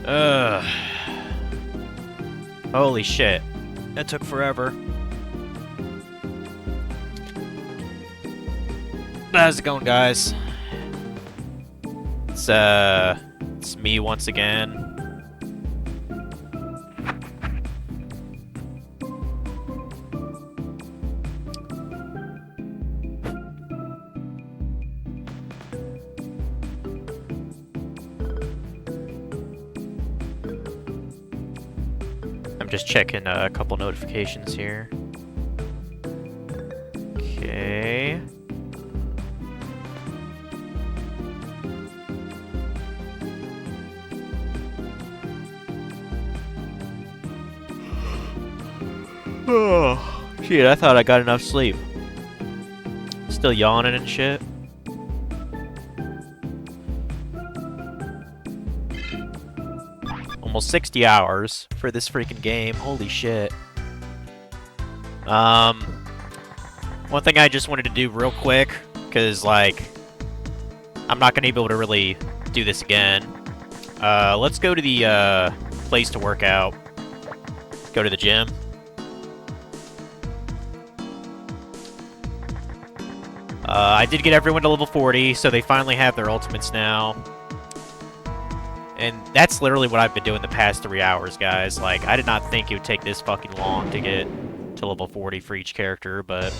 Ugh. Holy shit. That took forever. How's it going, guys? It's me once again. I'm just checking a couple notifications here. Okay. Oh, shit, I thought I got enough sleep. Still yawning and shit. Almost 60 hours for this freaking game. Holy shit. One thing I just wanted to do real quick, because, like, I'm not going to be able to really do this again. Let's go to the, place to work out. Go to the gym. I did get everyone to level 40, so they finally have their ultimates now. And that's literally what I've been doing the past 3 hours, guys. Like, I did not think it would take this fucking long to get to level 40 for each character, but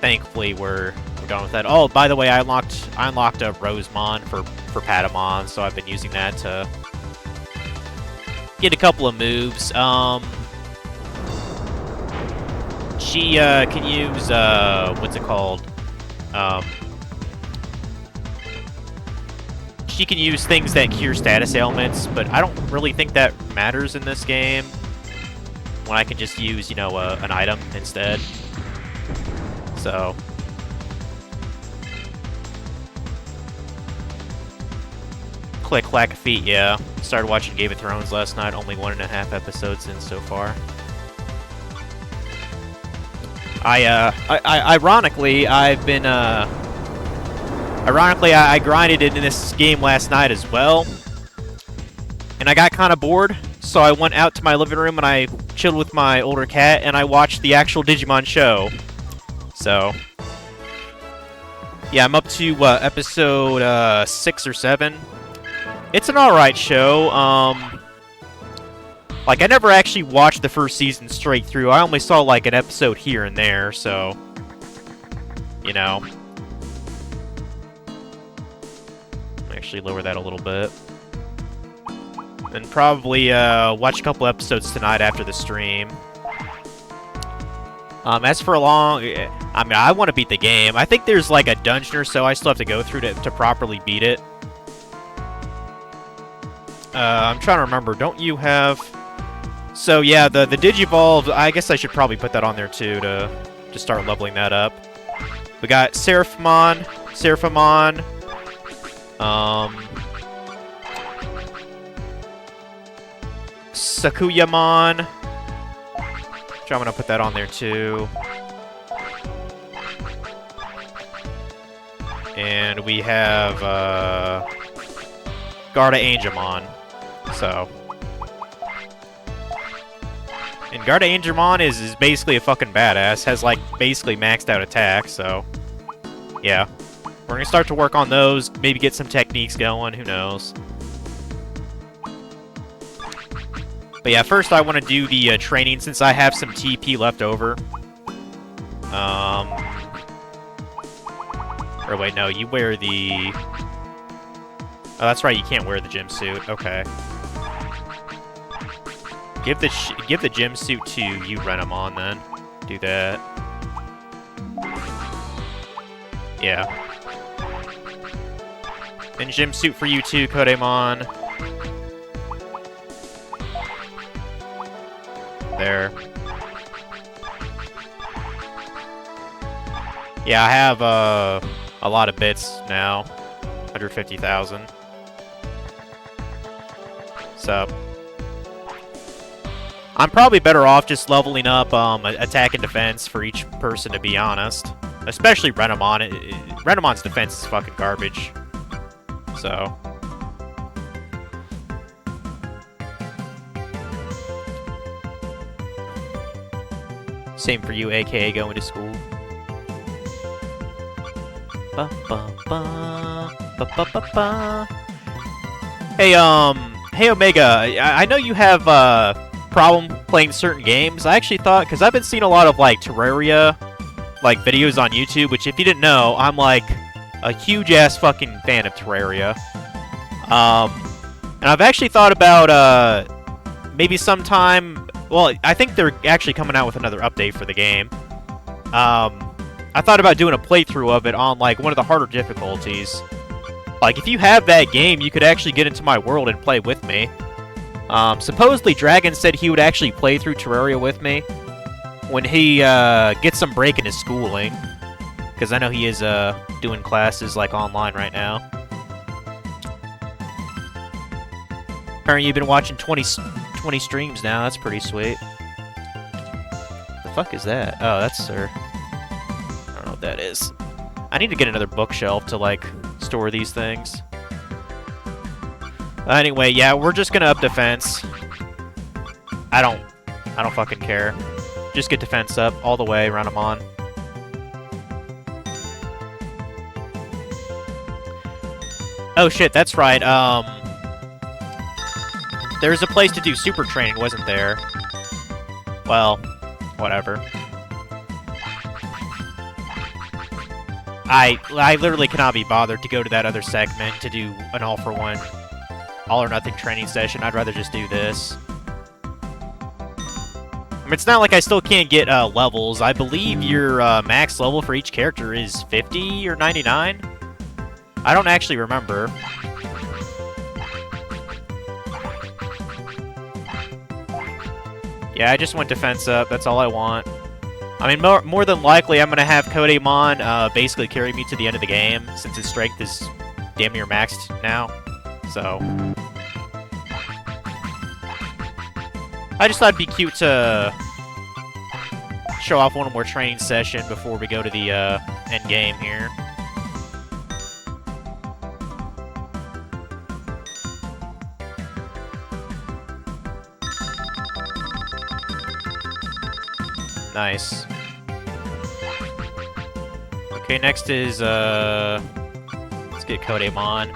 thankfully we're going with that. Oh, by the way, I unlocked a Rosemon for Patamon, so I've been using that to get a couple of moves. She can use what's it called? She can use things that cure status ailments, but I don't really think that matters in this game when I can just use, you know, an item instead. So click, clack, feet, yeah. Started watching Game of Thrones last night, only 1.5 episodes in so far. Ironically, I've been, I grinded it in this game last night as well. And I got kind of bored, so I went out to my living room and I chilled with my older cat and I watched the actual Digimon show. So, yeah, I'm up to, episode, 6 or 7. It's an alright show, like, I never actually watched the first season straight through. I only saw, like, an episode here and there, so, you know. Actually lower that a little bit. And probably, watch a couple episodes tonight after the stream. As for I mean, I want to beat the game. I think there's, like, a dungeon or so I still have to go through to properly beat it. I'm trying to remember. Don't you have... So, yeah, the Digivolve, I guess I should probably put that on there, too, to start leveling that up. We got Seraphimon, Sakuyamon. I'm going to put that on there, too. And we have, Garda Angemon. So... And Garda Angemon is basically a fucking badass. Has, like, basically maxed out attack, so... Yeah. We're gonna start to work on those. Maybe get some techniques going. Who knows? But yeah, first I want to do the training since I have some TP left over. Or wait, no. You wear the... Oh, that's right. You can't wear the gym suit. Okay. Give the gym suit to you, Renamon, then. Do that. Yeah. And gym suit for you too, Kodemon. There. Yeah, I have a lot of bits now. 150,000. So... I'm probably better off just leveling up attack and defense for each person, to be honest. Especially Renamon. Renamon's defense is fucking garbage. So. Same for you, aka going to school. Ba ba ba ba ba ba ba. Hey Omega, I know you have problem playing certain games. I actually thought, because I've been seeing a lot of like Terraria like videos on YouTube, which if you didn't know, I'm like a huge ass fucking fan of Terraria. And I've actually thought about maybe sometime. Well, I think they're actually coming out with another update for the game. I thought about doing a playthrough of it on like one of the harder difficulties. Like if you have that game, you could actually get into my world and play with me. Supposedly Dragon said he would actually play through Terraria with me when he gets some break in his schooling, because I know he is doing classes like online right now. Apparently you've been watching 20 streams now. That's pretty sweet. The fuck is that? Oh, that's Sir. I don't know what that is. I need to get another bookshelf to like store these things. Anyway, yeah, we're just gonna up defense. I don't fucking care. Just get defense up all the way, run them on. Oh shit, that's right. There's a place to do super training, wasn't there? Well, whatever. I literally cannot be bothered to go to that other segment to do an all-for-one, all-or-nothing training session. I'd rather just do this. I mean, it's not like I still can't get levels. I believe your max level for each character is 50 or 99. I don't actually remember. Yeah, I just went defense up. That's all I want. I mean, more than likely, I'm going to have Kodemon basically carry me to the end of the game, since his strength is damn near maxed now. So I just thought it'd be cute to show off one more training session before we go to the end game here. Nice. Okay, next is, let's get Kodemon.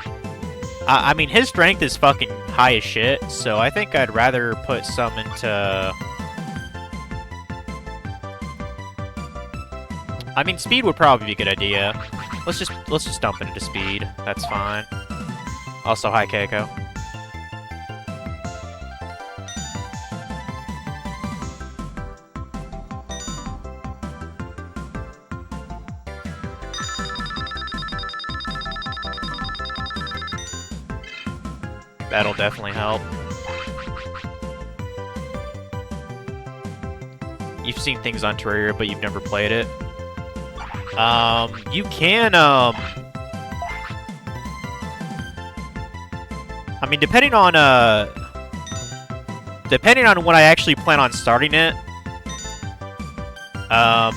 I mean, his strength is fucking high as shit, so I think I'd rather put some into... I mean, speed would probably be a good idea. Let's just dump it into speed. That's fine. Also, hi, Keiko. That'll definitely help. You've seen things on Terraria, but you've never played it. You can, I mean, depending on when I actually plan on starting it, I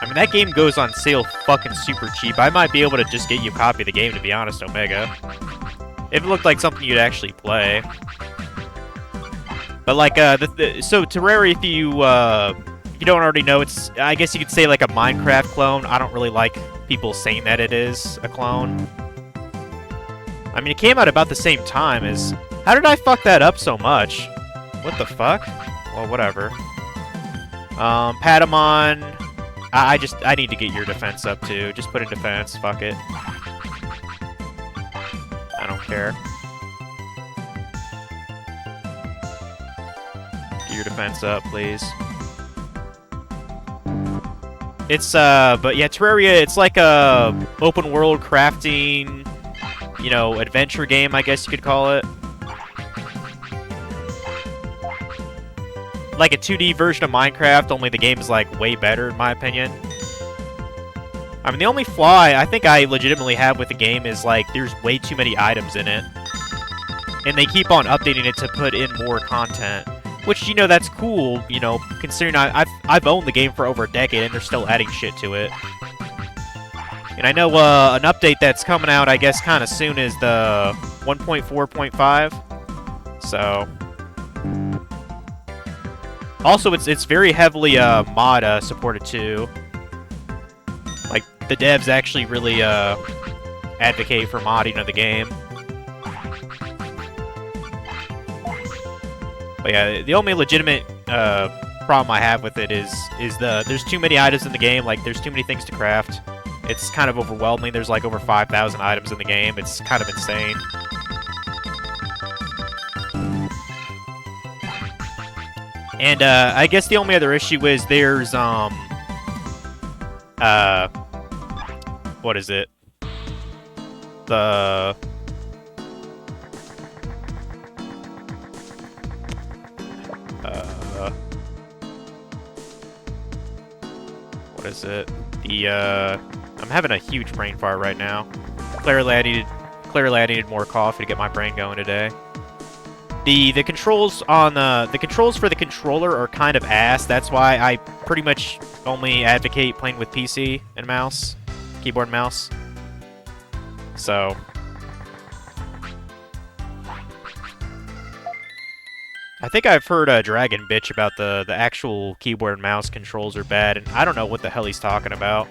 mean, that game goes on sale fucking super cheap. I might be able to just get you a copy of the game, to be honest, Omega. If it looked like something you'd actually play. But like, so Terraria, if you don't already know, it's, I guess you could say like a Minecraft clone. I don't really like people saying that it is a clone. I mean, it came out about the same time as... How did I fuck that up so much? What the fuck? Well, whatever. Patamon... I need to get your defense up too. Just put in defense. Fuck it. I don't care. Get your defense up, please. It's, but yeah, Terraria, it's like a open world crafting, you know, adventure game, I guess you could call it. Like a 2D version of Minecraft, only the game is like way better in my opinion. I mean, the only flaw I think I legitimately have with the game is like there's way too many items in it. And they keep on updating it to put in more content. Which, you know, that's cool, you know, considering I've owned the game for over a decade and they're still adding shit to it. And I know an update that's coming out, I guess, kind of soon is the 1.4.5. So... Also, it's very heavily mod supported too. Like the devs actually really advocate for modding of the game. But yeah, the only legitimate problem I have with it is there's too many items in the game. Like there's too many things to craft. It's kind of overwhelming. There's like over 5,000 items in the game. It's kind of insane. And I guess the only other issue is there's what is it? The what is it? The I'm having a huge brain fart right now. Clearly I needed more coffee to get my brain going today. The controls on the controls for the controller are kind of ass. That's why I pretty much only advocate playing with PC and mouse, keyboard and mouse. So I think I've heard Dragon bitch about the actual keyboard and mouse controls are bad, and I don't know what the hell he's talking about.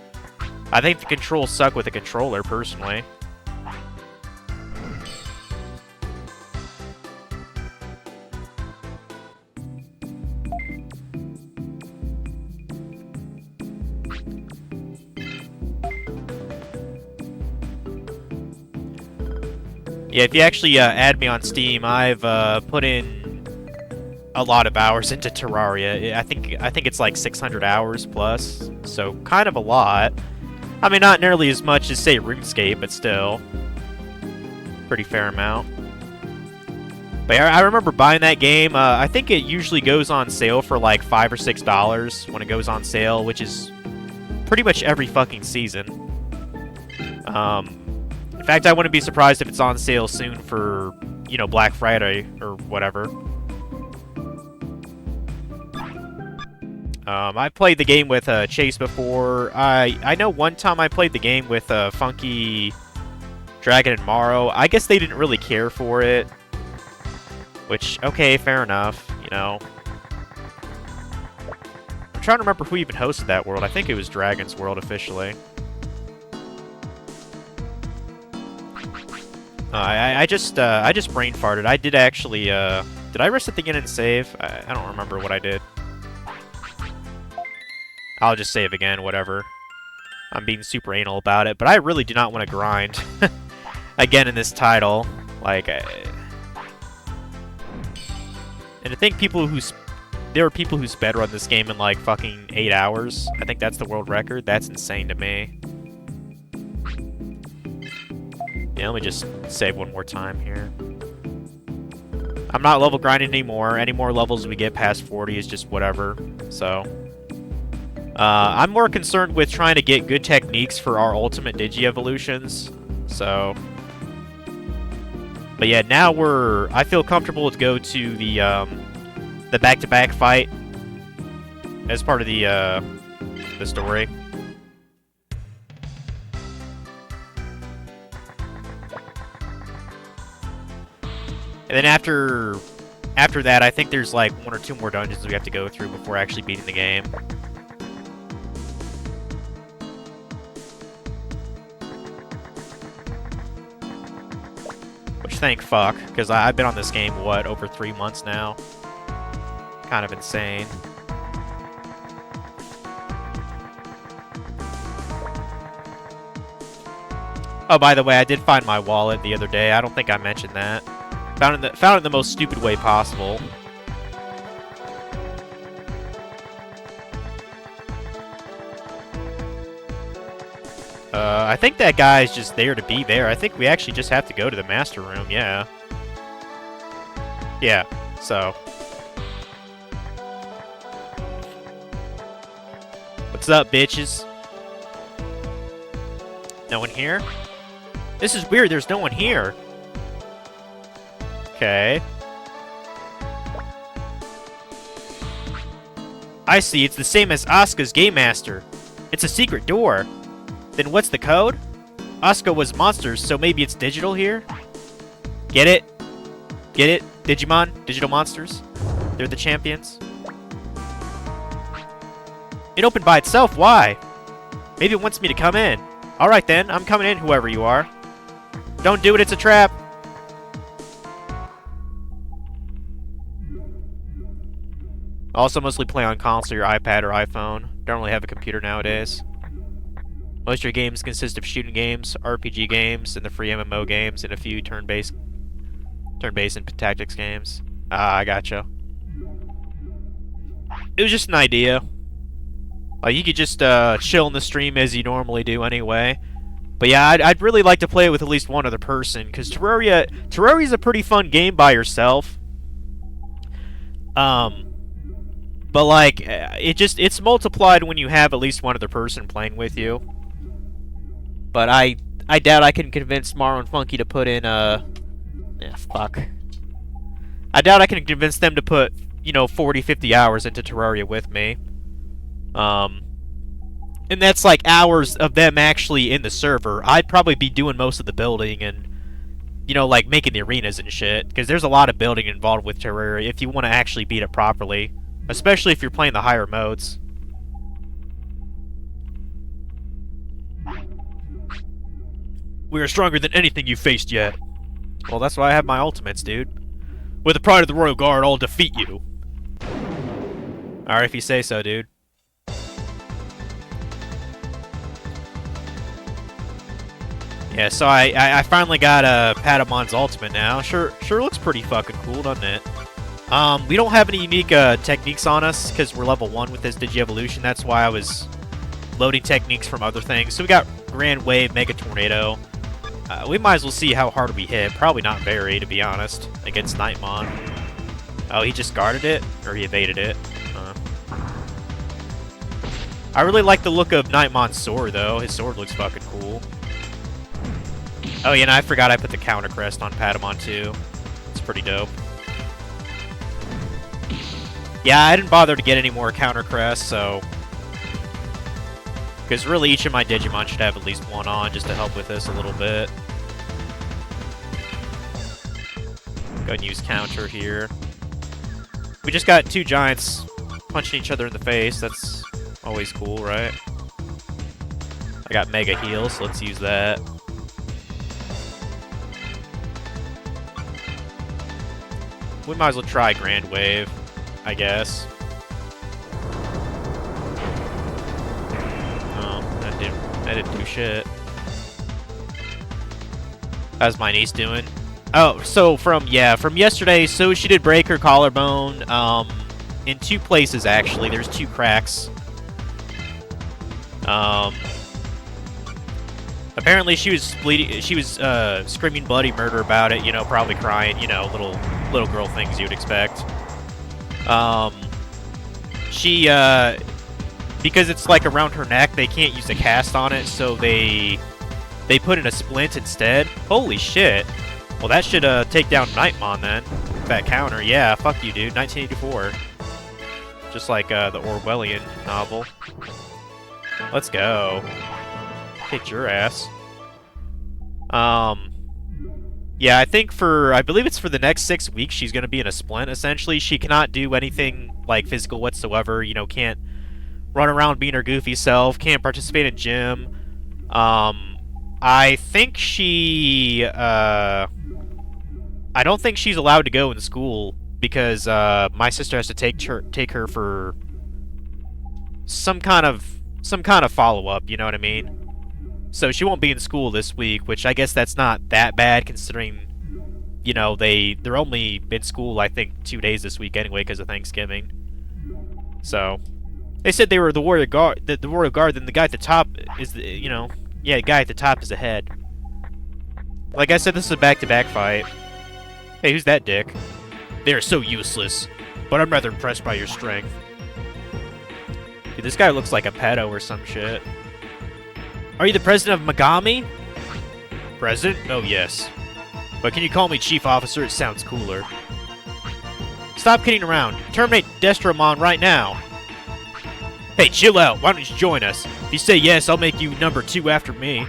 I think the controls suck with the controller, personally. Yeah, if you actually add me on Steam, I've put in a lot of hours into Terraria. I think it's like 600 hours plus, so kind of a lot. I mean, not nearly as much as, say, RuneScape, but still. Pretty fair amount. But yeah, I remember buying that game. I think it usually goes on sale for like $5 or $6 when it goes on sale, which is pretty much every fucking season. In fact, I wouldn't be surprised if it's on sale soon for, you know, Black Friday or whatever. I played the game with Chase before. I know one time I played the game with Funky Dragon and Morrow. I guess they didn't really care for it. Which, okay, fair enough, you know. I'm trying to remember who even hosted that world. I think it was Dragon's World officially. I just brain farted. I did actually, did I reset the game and save? I don't remember what I did. I'll just save again, whatever. I'm being super anal about it, but I really do not want to grind again in this title. Like, and I think there are people who speedrun this game in like fucking 8 hours. I think that's the world record. That's insane to me. Yeah, let me just save one more time here. I'm not level grinding anymore. Any more levels we get past 40 is just whatever. So, I'm more concerned with trying to get good techniques for our ultimate Digi evolutions. So, but yeah, now I feel comfortable to go to the back-to-back fight as part of the story. And then after that, I think there's like 1 or 2 more dungeons we have to go through before actually beating the game. Which, thank fuck, because I've been on this game, what, over 3 months now? Kind of insane. Oh, by the way, I did find my wallet the other day. I don't think I mentioned that. Found it in the most stupid way possible. I think that guy's just there to be there. I think we actually just have to go to the master room, yeah. Yeah, so. What's up, bitches? No one here? This is weird, there's no one here. Okay. I see, it's the same as Asuka's Game Master. It's a secret door. Then what's the code? Asuka was monsters, so maybe it's digital here? Get it? Get it? Digimon? Digital monsters? They're the champions? It opened by itself, why? Maybe it wants me to come in. Alright then, I'm coming in, whoever you are. Don't do it, it's a trap. Also mostly play on console, your iPad or iPhone. Don't really have a computer nowadays. Most of your games consist of shooting games, RPG games, and the free MMO games, and a few turn-based and tactics games. Ah, I gotcha. It was just an idea. You could just chill in the stream as you normally do anyway. But yeah, I'd really like to play it with at least one other person, because Terraria's a pretty fun game by yourself. But like, it's multiplied when you have at least one other person playing with you. But I doubt I can convince Maro and Funky to put in fuck. I doubt I can convince them to put, 40, 50 hours into Terraria with me. And that's like hours of them actually in the server. I'd probably be doing most of the building and, like making the arenas and shit. Because there's a lot of building involved with Terraria if you want to actually beat it properly. Especially if you're playing the higher modes. We are stronger than anything you faced yet. Well, that's why I have my ultimates, dude. With the pride of the Royal Guard, I'll defeat you. Alright, if you say so, dude. Yeah, so I finally got Patamon's ultimate now. Sure looks pretty fucking cool, doesn't it? We don't have any unique techniques on us because we're level 1 with this Digi Evolution. That's why I was loading techniques from other things. So we got Grand Wave, Mega Tornado. We might as well see how hard we hit. Probably not very, to be honest, against Nightmon. Oh, he just guarded it? Or he evaded it? I really like the look of Nightmon's sword, though. His sword looks fucking cool. Oh, yeah, and I forgot I put the counter crest on Patamon, too. It's pretty dope. Yeah, I didn't bother to get any more counter crests, so... Because really, each of my Digimon should have at least one on, just to help with this a little bit. Go ahead and use counter here. We just got two giants punching each other in the face. That's always cool, right? I got Mega Heal, so let's use that. We might as well try Grand Wave, I guess. Oh, that didn't do shit. How's my niece doing? Oh, so from yesterday, so she did break her collarbone, in two places, actually. There's two cracks. Apparently she was bleeding, she was, screaming bloody murder about it, probably crying, little girl things you'd expect. She, because it's, like, around her neck, they can't use a cast on it, so they put in a splint instead. Holy shit. Well, that should, take down Nightmon, then. That counter. Yeah, fuck you, dude. 1984. Just like, the Orwellian novel. Let's go. Kicked your ass. Yeah, I think I believe it's for the next 6 weeks she's gonna be in a splint, essentially. She cannot do anything, like, physical whatsoever, can't run around being her goofy self, can't participate in gym. I think she, I don't think she's allowed to go in school, because, my sister has to take her for some kind of follow-up, you know what I mean? So she won't be in school this week, which I guess that's not that bad considering, they're only in school, I think, 2 days this week anyway because of Thanksgiving. So, they said they were the Warrior Guard, the Royal Guard, then the guy at the top is the, the guy at the top is the head. Like I said, this is a back-to-back fight. Hey, who's that dick? They are so useless, but I'm rather impressed by your strength. Dude, this guy looks like a pedo or some shit. Are you the president of Megami? President? Oh, yes. But can you call me Chief Officer? It sounds cooler. Stop kidding around. Terminate Destromon right now. Hey, chill out. Why don't you join us? If you say yes, I'll make you number 2 after me.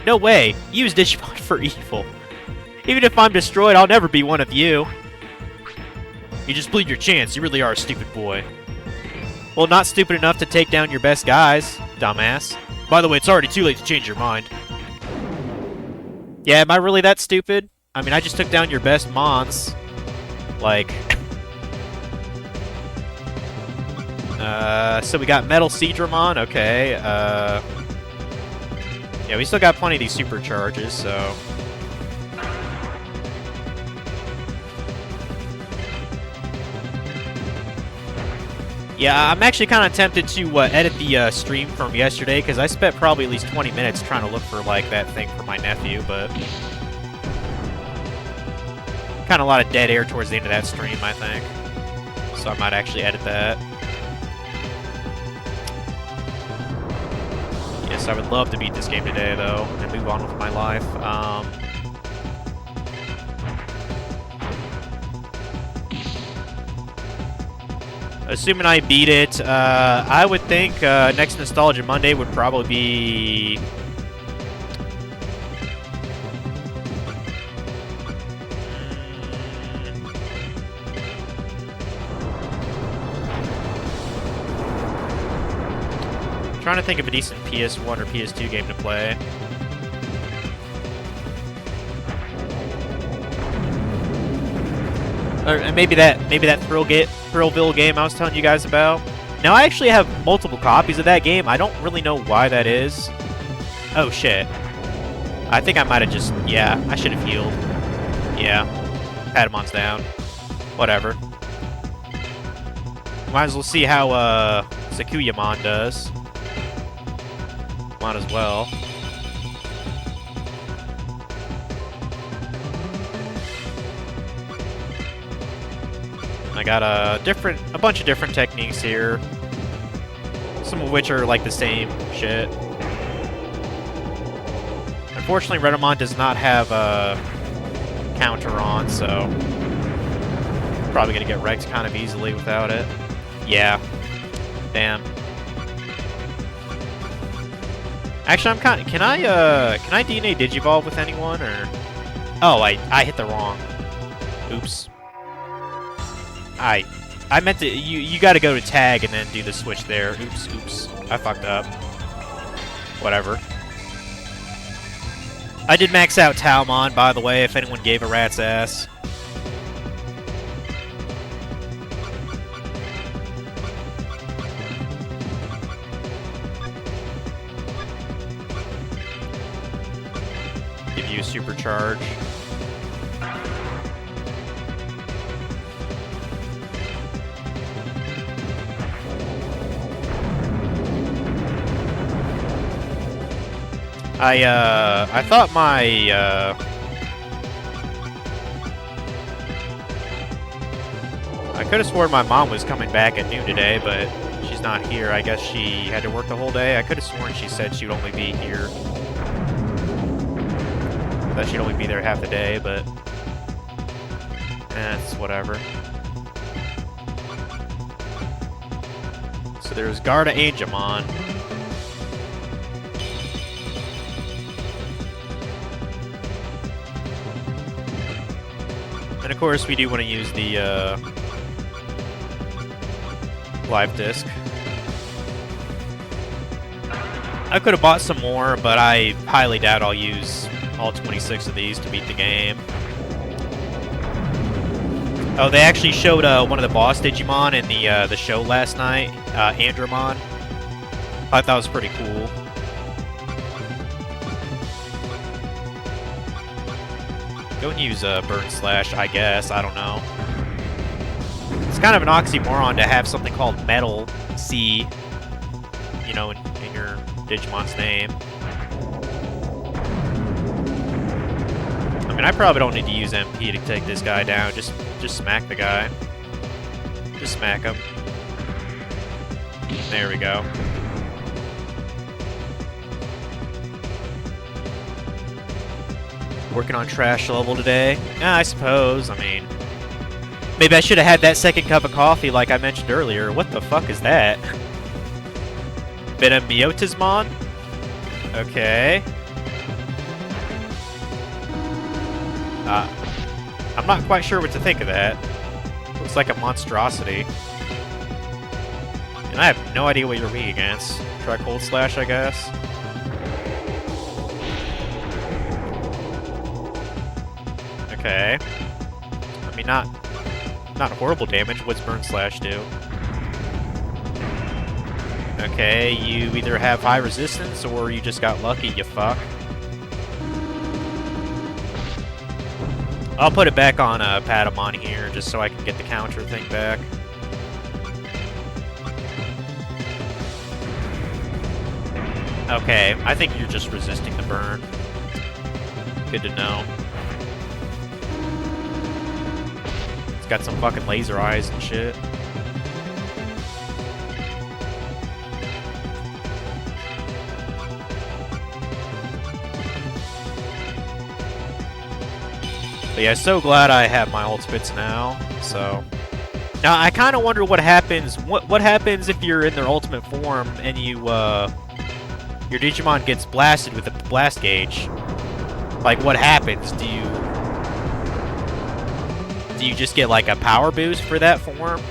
No way. Use Digimon for evil. Even if I'm destroyed, I'll never be one of you. You just bleed your chance. You really are a stupid boy. Well, not stupid enough to take down your best guys, dumbass. By the way, it's already too late to change your mind. Yeah, am I really that stupid? I mean, I just took down your best mons. Like... so we got Metal Seadramon, okay, yeah, we still got plenty of these supercharges, so... Yeah, I'm actually kind of tempted to edit the stream from yesterday, because I spent probably at least 20 minutes trying to look for, like, that thing for my nephew, but... Kind of a lot of dead air towards the end of that stream, I think. So I might actually edit that. Yes, I would love to beat this game today, though, and move on with my life. Assuming I beat it, I would think next Nostalgia Monday would probably be... Trying to think of a decent PS1 or PS2 game to play. Or maybe that Thrillville game I was telling you guys about. Now I actually have multiple copies of that game. I don't really know why that is. Oh shit. I think I might have just... Yeah, I should have healed. Yeah. Patamon's down. Whatever. Might as well see how Sakuyamon does. Might as well. I got a bunch of different techniques here. Some of which are like the same shit. Unfortunately, Redamon does not have a counter on, so probably gonna get wrecked kind of easily without it. Yeah. Damn. Actually, I'm kind of... Can I DNA Digivolve with anyone, or... Oh, I hit the wrong. Oops. I meant to... You gotta go to tag and then do the switch there. Oops. I fucked up. Whatever. I did max out Talmon, by the way, if anyone gave a rat's ass. Give you a supercharge. I thought my, I could have sworn my mom was coming back at noon today, but she's not here. I guess she had to work the whole day. I could have sworn she said she'd only be here. That she'd only be there half the day, but it's whatever. So there's Garda Angemon. And of course, we do want to use the live disc. I could have bought some more, but I highly doubt I'll use all 26 of these to beat the game. Oh, they actually showed one of the boss Digimon in the show last night, Andromon. I thought that was pretty cool. Go and use Burn Slash, I guess. I don't know. It's kind of an oxymoron to have something called Metal C, you know, in your Digimon's name. I mean, I probably don't need to use MP to take this guy down. Just smack the guy. Just smack him. There we go. Working on trash level today? Yeah, I suppose. I mean, maybe I should have had that second cup of coffee like I mentioned earlier. What the fuck is that? Been a Miotismon? Okay. I'm not quite sure what to think of that. Looks like a monstrosity. And I have no idea what you're weak against. Try Cold Slash, I guess. Okay. I mean, not horrible damage. What's Burn Slash do? Okay, you either have high resistance or you just got lucky, you fuck. I'll put it back on Patamon here just so I can get the counter thing back. Okay, I think you're just resisting the burn. Good to know. It's got some fucking laser eyes and shit. But yeah, so glad I have my ultimates now, so... Now, I kind of wonder what happens... What happens if you're in their ultimate form and you, your Digimon gets blasted with a blast gauge? Like, what happens? Do you just get, like, a power boost for that form?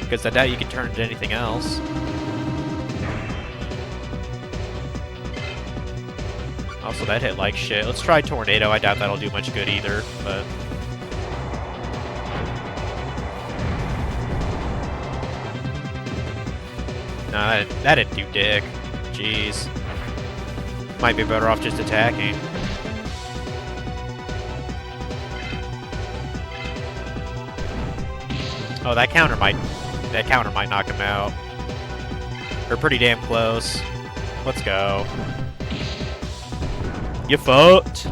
Because I doubt you can turn into anything else. Also, that hit like shit. Let's try Tornado. I doubt that'll do much good either, but... No, that didn't do dick. Jeez. Might be better off just attacking. Oh, that counter might knock him out. We're pretty damn close. Let's go. You fucked.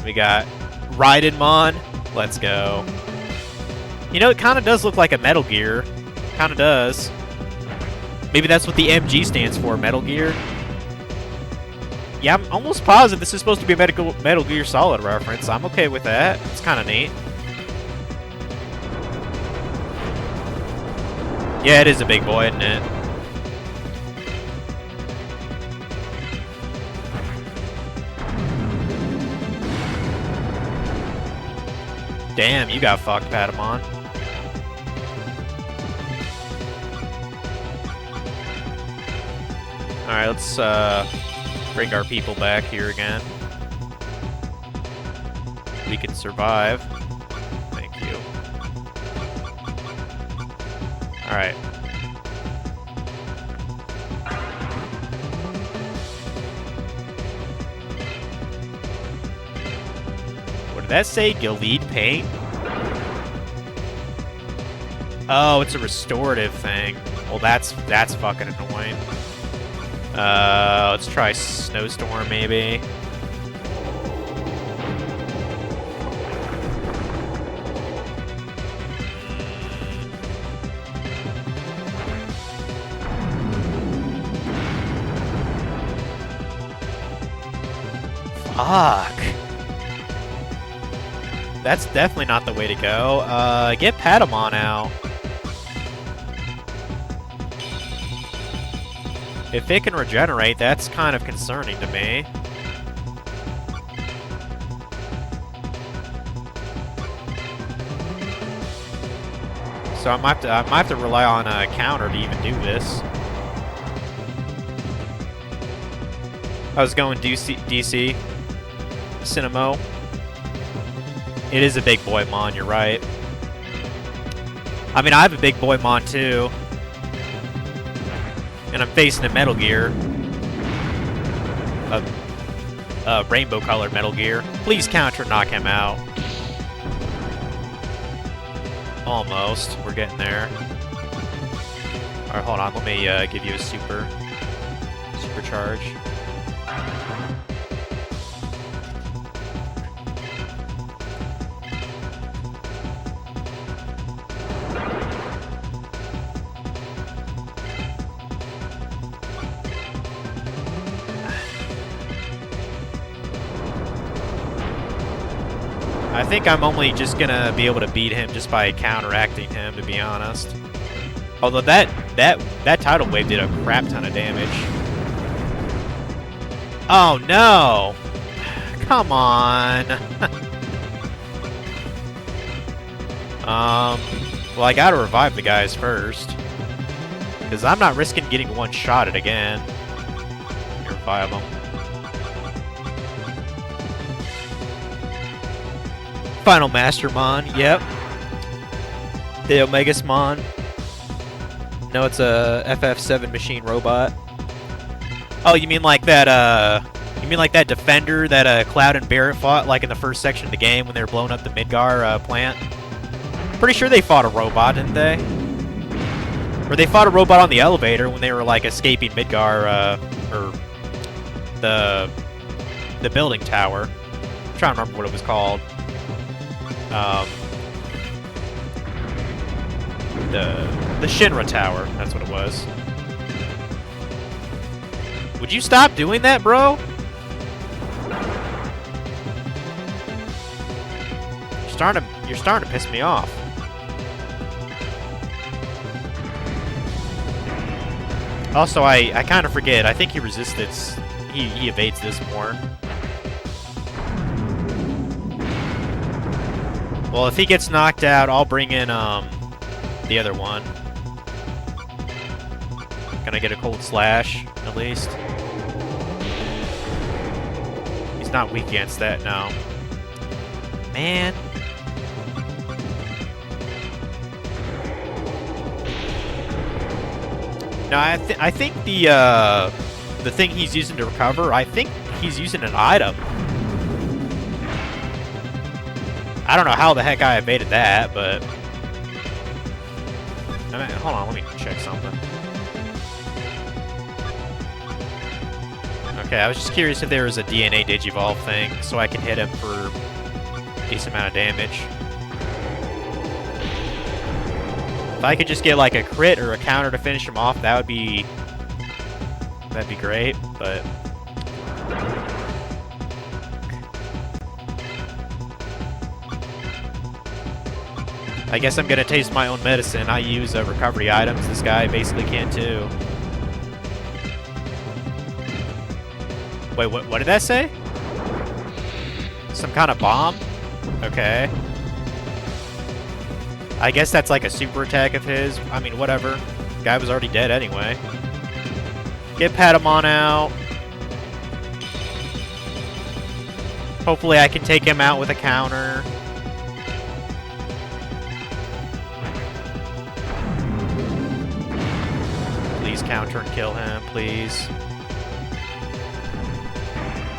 We got Raidenmon. Let's go. You know, it kind of does look like a Metal Gear. Kind of does. Maybe that's what the MG stands for, Metal Gear. Yeah, I'm almost positive this is supposed to be a Metal Gear Solid reference. I'm okay with that. It's kind of neat. Yeah, it is a big boy, isn't it? Damn, you got fucked, Patamon. Alright, let's bring our people back here again. We can survive. Thank you. Alright. What did that say? Gilead Paint? Oh, it's a restorative thing. Well, that's fucking annoying. Let's try Snowstorm, maybe. Fuck. That's definitely not the way to go. Get Patamon out. If it can regenerate, that's kind of concerning to me. So I might have to rely on a counter to even do this. I was going DC. Cinemo. It is a big boy mon, you're right. I mean, I have a big boy mon too. And I'm facing a Metal Gear. A rainbow colored Metal Gear. Please counter knock him out. Almost. We're getting there. Alright, hold on. Let me give you a supercharge. I think I'm only just gonna be able to beat him just by counteracting him, to be honest. Although that tidal wave did a crap ton of damage. Oh no! come on. Well, I gotta revive the guys first. Because I'm not risking getting one-shotted again. Here, revive them. Final Mastermon, yep. The Omegasmon. No, it's a FF7 machine robot. Oh, you mean like that, you mean like that Defender that, Cloud and Barret fought, like in the first section of the game when they were blowing up the Midgar, plant? Pretty sure they fought a robot, didn't they? Or they fought a robot on the elevator when they were, like, escaping Midgar, or the building tower. I'm trying to remember what it was called. The Shinra Tower, that's what it was. Would you stop doing that, bro? You're starting to piss me off. Also, I kind of forget. I think he resists this. He evades this more. Well, if he gets knocked out, I'll bring in the other one. Gonna get a cold slash at least. He's not weak against that, no. Man. No, I think the thing he's using to recover, I think he's using an item. I don't know how the heck I evaded that, but I mean, hold on, let me check something. Okay, I was just curious if there was a DNA Digivolve thing, so I can hit him for a decent amount of damage. If I could just get like a crit or a counter to finish him off, that'd be great, but I guess I'm gonna taste my own medicine. I use recovery items. This guy basically can too. Wait, what did that say? Some kind of bomb? Okay. I guess that's like a super attack of his. I mean, whatever. Guy was already dead anyway. Get Patamon out. Hopefully I can take him out with a counter. Please counter and kill him, please.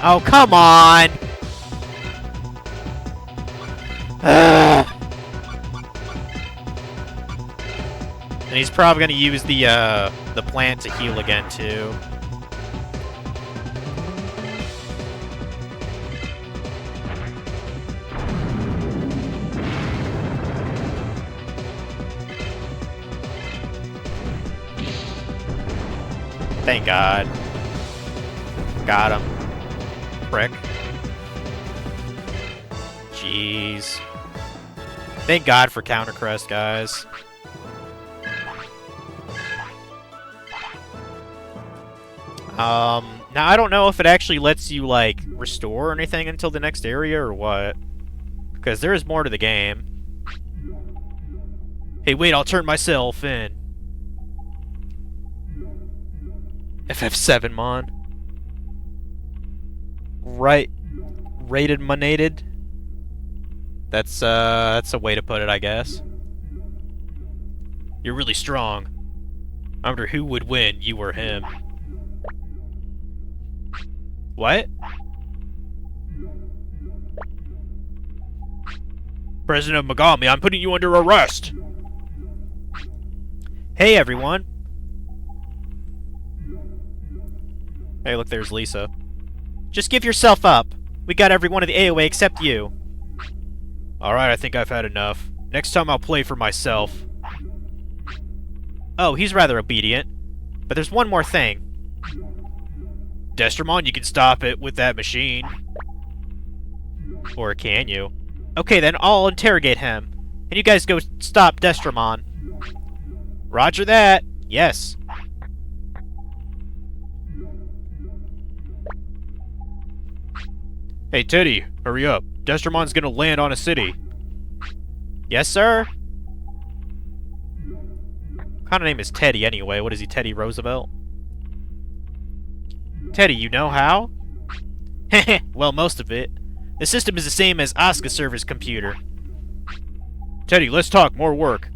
Oh, come on! And he's probably going to use the plant to heal again, too. Thank God. Got him. Prick. Jeez. Thank God for Counter Crest, guys. Now I don't know if it actually lets you, like, restore or anything until the next area or what. Because there is more to the game. Hey, wait, I'll turn myself in. FF7 Mon. Right. Rated monated. That's a way to put it, I guess. You're really strong. I wonder who would win, you or him. What? President of Megami, I'm putting you under arrest! Hey, everyone! Hey, look, there's Lisa. Just give yourself up. We got everyone of the AOA except you. Alright, I think I've had enough. Next time I'll play for myself. Oh, he's rather obedient. But there's one more thing. Destromon, you can stop it with that machine. Or can you? Okay, then I'll interrogate him. And you guys go stop Destromon. Roger that. Yes. Hey, Teddy, hurry up. Destromon's gonna land on a city. Yes, sir? What kind of name is Teddy, anyway? What is he, Teddy Roosevelt? Teddy, you know how? Heh, well, most of it. The system is the same as Asuka server's computer. Teddy, let's talk. More work.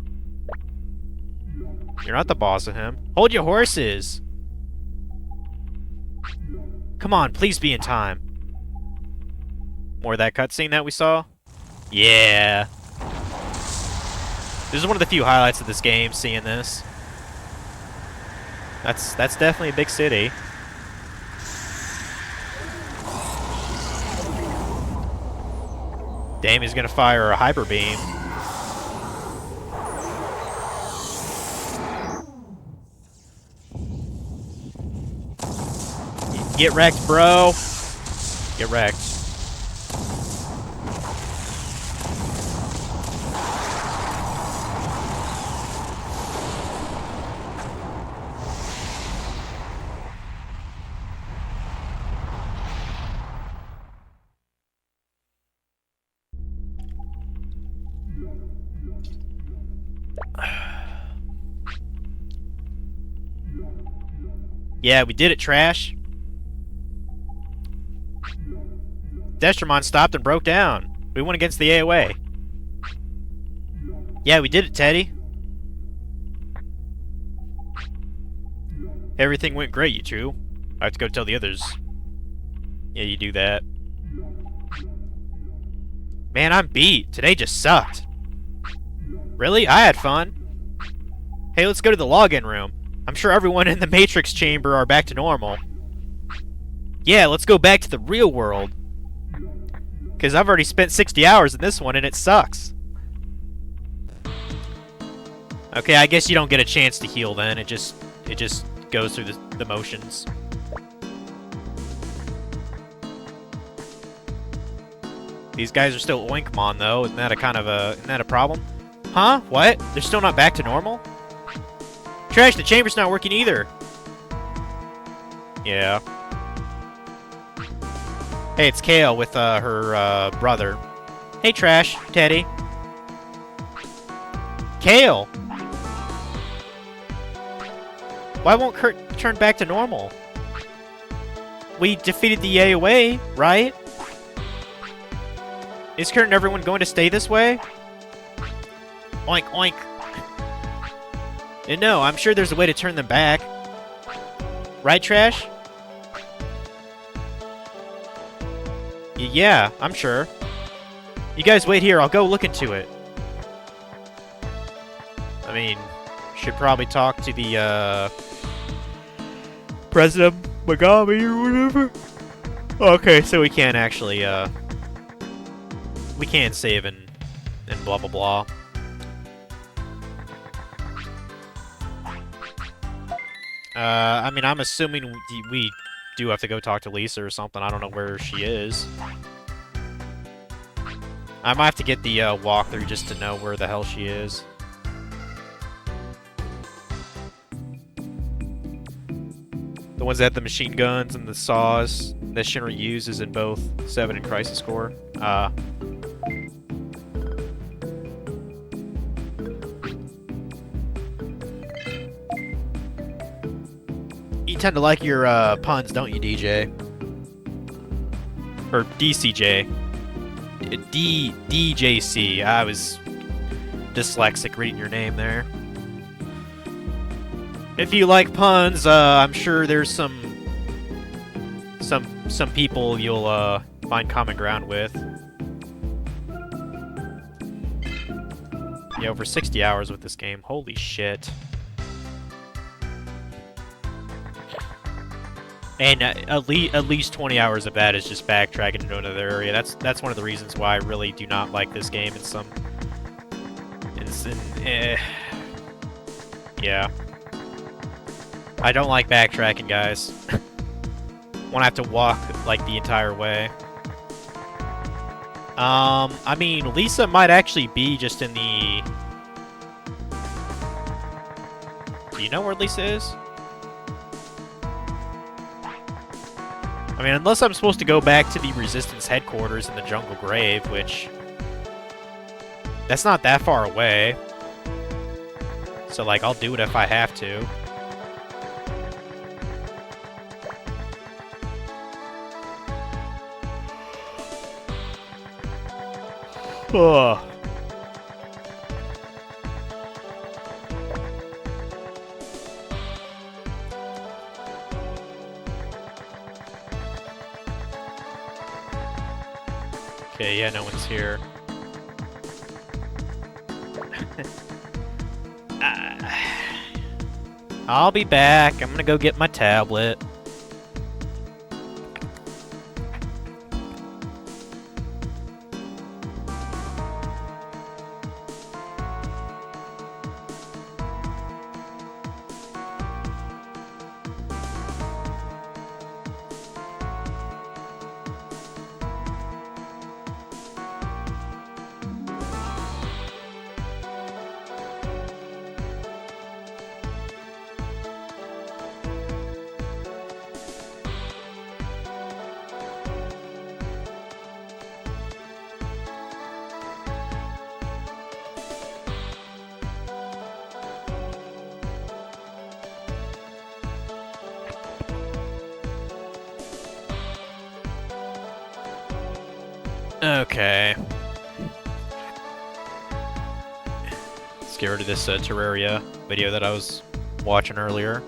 You're not the boss of him. Hold your horses! Come on, please be in time. More of that cutscene that we saw? Yeah. This is one of the few highlights of this game, seeing this. That's definitely a big city. Damn, he's gonna fire a hyper beam. Get wrecked, bro. Get wrecked. Yeah, we did it, Trash. Destromon stopped and broke down. We went against the AOA. Yeah, we did it, Teddy. Everything went great, you two. I have to go tell the others. Yeah, you do that. Man, I'm beat. Today just sucked. Really? I had fun. Hey, let's go to the login room. I'm sure everyone in the Matrix chamber are back to normal. Yeah, let's go back to the real world. Because I've already spent 60 hours in this one and it sucks. Okay, I guess you don't get a chance to heal then. It just goes through the motions. These guys are still Oinkmon though. Isn't that a problem? Huh? What? They're still not back to normal? Trash, the chamber's not working either. Yeah. Hey, it's Kale with her brother. Hey, Trash, Teddy. Kale! Why won't Kurt turn back to normal? We defeated the AOA, right? Is Kurt and everyone going to stay this way? Oink, oink. No, I'm sure there's a way to turn them back. Right, Trash? Yeah, I'm sure. You guys wait here, I'll go look into it. I mean, should probably talk to the, President Megami or whatever. Okay, so we can't actually, we can't save and blah blah blah. I mean, I'm assuming we do have to go talk to Lisa or something. I don't know where she is. I might have to get the walkthrough just to know where the hell she is. The ones that have the machine guns and the saws that Shinra uses in both 7 and Crisis Core. You tend to like your puns, don't you, DJ? Or DCJ. DJC. I was dyslexic reading your name there. If you like puns, I'm sure there's some people you'll find common ground with. Yeah, over 60 hours with this game. Holy shit. And at least 20 hours of that is just backtracking into another area. That's one of the reasons why I really do not like this game in some... yeah. I don't like backtracking, guys. Wanna have to walk, like, the entire way. I mean, Lisa might actually be just in the... Do you know where Lisa is? I mean, unless I'm supposed to go back to the Resistance headquarters in the Jungle Grave, which... That's not that far away. So, like, I'll do it if I have to. Ugh. Okay, yeah, no one's here. I'll be back. I'm gonna go get my tablet. Okay. Let's get rid of this Terraria video that I was watching earlier.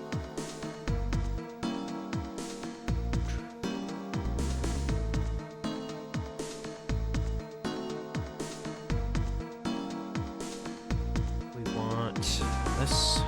We want this.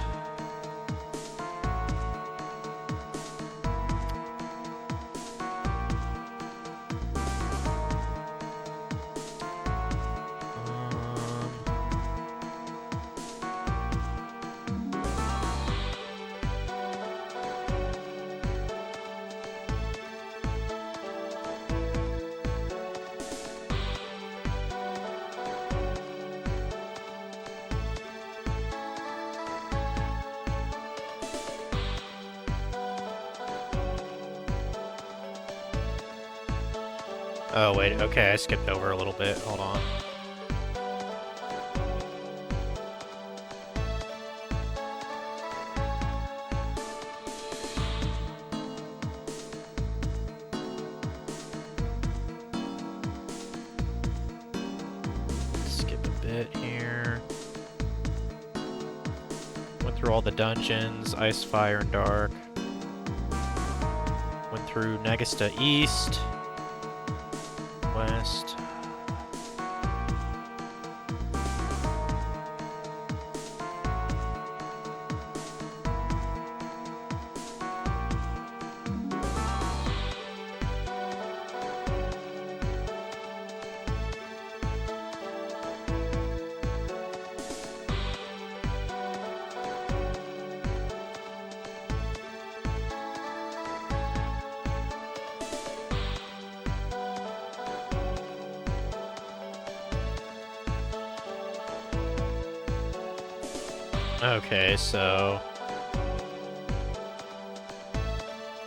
Oh, wait, okay, I skipped over a little bit. Hold on. Skip a bit here. Went through all the dungeons, Ice, Fire, and Dark. Went through Negasta East. West. Okay, so...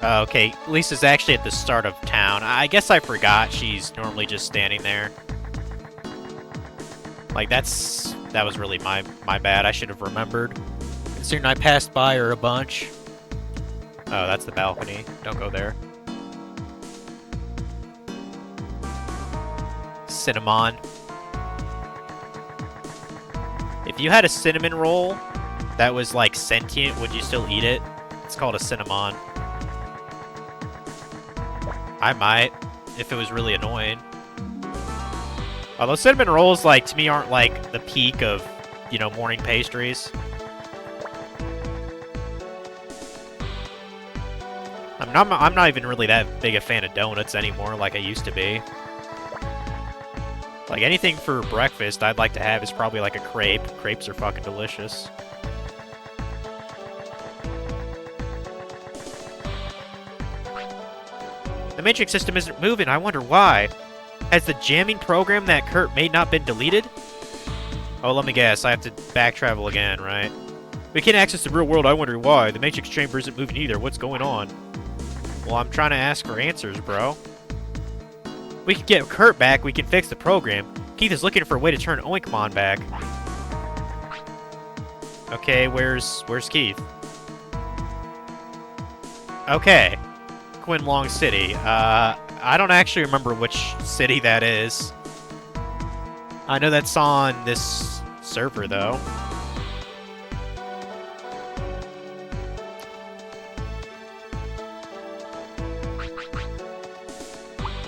Okay, Lisa's actually at the start of town. I guess I forgot she's normally just standing there. Like, that was really my bad. I should have remembered. Considering I passed by her a bunch. Oh, that's the balcony. Don't go there. Cinnamon. If you had a cinnamon roll that was, like, sentient, would you still eat it? It's called a cinnamon. I might, if it was really annoying. Although cinnamon rolls, like, to me aren't, like, the peak of, you know, morning pastries. I'm not even really that big a fan of donuts anymore like I used to be. Like, anything for breakfast I'd like to have is probably like a crepe. Crepes are fucking delicious. The Matrix system isn't moving, I wonder why. Has the jamming program that Kurt made not been deleted? Oh, let me guess, I have to back travel again, right? We can't access the real world, I wonder why. The Matrix chamber isn't moving either, what's going on? Well, I'm trying to ask for answers, bro. We can get Kurt back, we can fix the program. Keith is looking for a way to turn Oinkmon back. Okay, where's Keith? Okay. Quinlong City. I don't actually remember which city that is. I know that's on this server, though.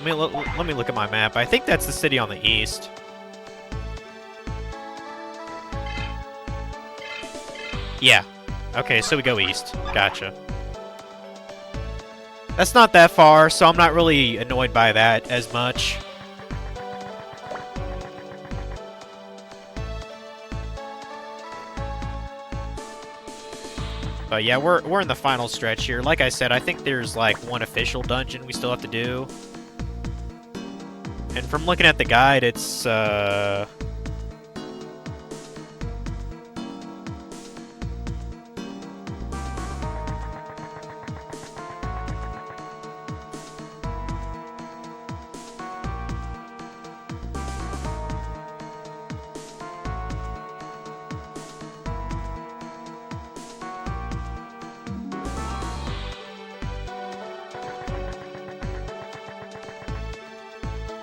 Let me look at my map. I think that's the city on the east. Yeah. Okay, so we go east. Gotcha. That's not that far, so I'm not really annoyed by that as much. But yeah, we're in the final stretch here. Like I said, I think there's like one official dungeon we still have to do. And from looking at the guide, it's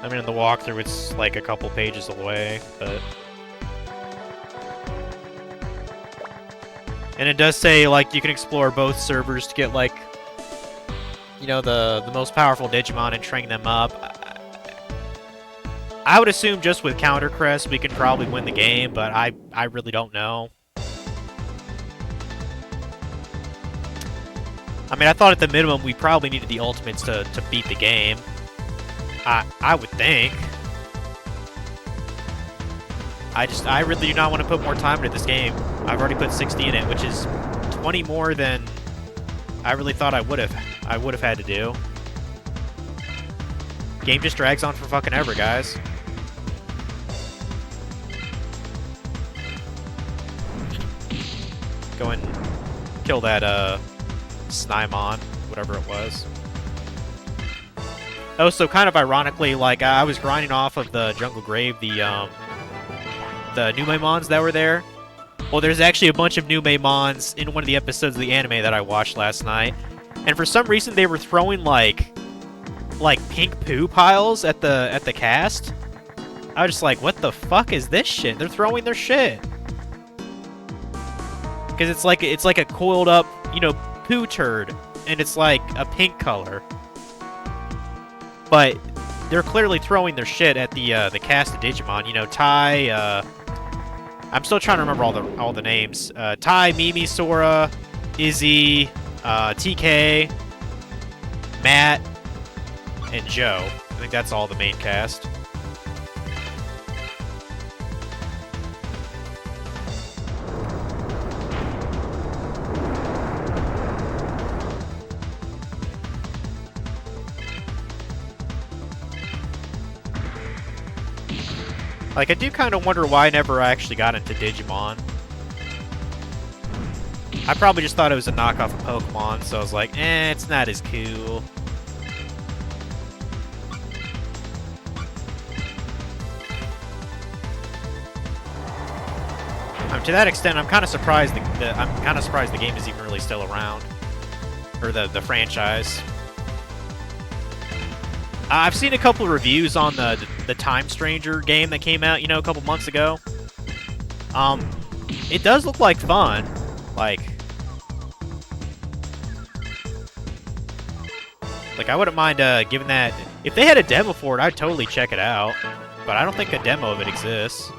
I mean, in the walkthrough, it's like a couple pages away, but... And it does say, like, you can explore both servers to get, like, you know, the most powerful Digimon and train them up. I would assume just with Counter Crest we can probably win the game, but I really don't know. I mean, I thought at the minimum we probably needed the ultimates to beat the game. I would think. I really do not want to put more time into this game. I've already put 60 in it, which is 20 more than I really thought I would have had to do. Game just drags on for fucking ever, guys. Go and kill that Snymon, whatever it was. Oh, so kind of ironically, like, I was grinding off of the Jungle Grave, the Numemons that were there. Well, there's actually a bunch of Numemons in one of the episodes of the anime that I watched last night. And for some reason, they were throwing, like pink poo piles at the cast. I was just like, what the fuck is this shit? They're throwing their shit. Because it's like a coiled up, you know, poo turd. And it's like a pink color. But they're clearly throwing their shit at the cast of Digimon. You know, Tai. I'm still trying to remember all the names. Tai, Mimi, Sora, Izzy, TK, Matt, and Joe. I think that's all the main cast. Like, I do kind of wonder why I never actually got into Digimon. I probably just thought it was a knockoff of Pokemon, so I was like, it's not as cool. To that extent, I'm kind of surprised the game is even really still around, or the franchise. I've seen a couple of reviews on the Time Stranger game that came out, you know, a couple months ago. It does look like fun. Like I wouldn't mind giving that. If they had a demo for it, I'd totally check it out. But I don't think a demo of it exists.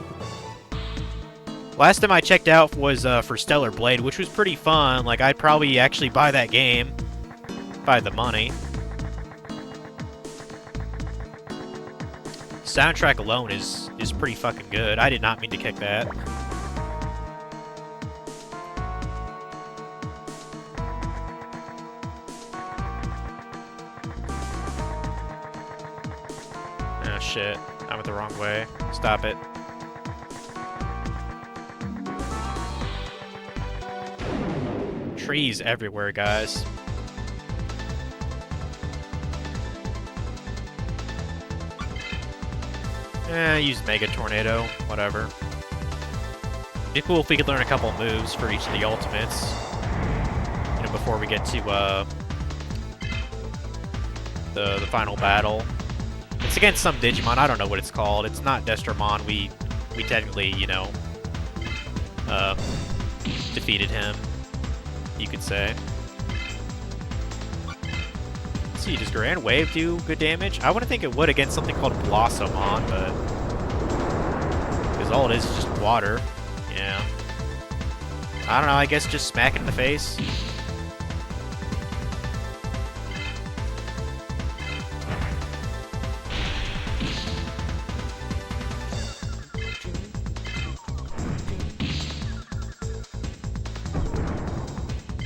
Last time I checked out was for Stellar Blade, which was pretty fun. Like, I'd probably actually buy that game if I had the money. Soundtrack alone is pretty fucking good. I did not mean to kick that. Oh shit, I went the wrong way. Stop it. Trees everywhere, guys. Use Mega Tornado, whatever. It'd be cool if we could learn a couple moves for each of the ultimates. You know, before we get to, the final battle. It's against some Digimon, I don't know what it's called. It's not Destromon, we technically, you know, defeated him, you could say. Let's see, does Grand Wave do good damage? I wouldn't think it would against something called Blossomon, but... because all it is just water. Yeah. I don't know, I guess just smack it in the face.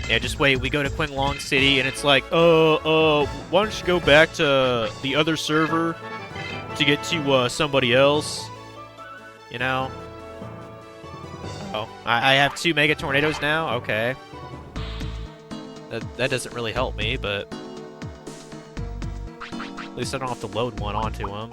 Yeah, just wait, we go to Qinglong City, and it's like, why don't you go back to the other server to get to, somebody else? You know? Oh, I have 2 Mega Tornadoes now? Okay. That doesn't really help me, but... at least I don't have to load one onto him.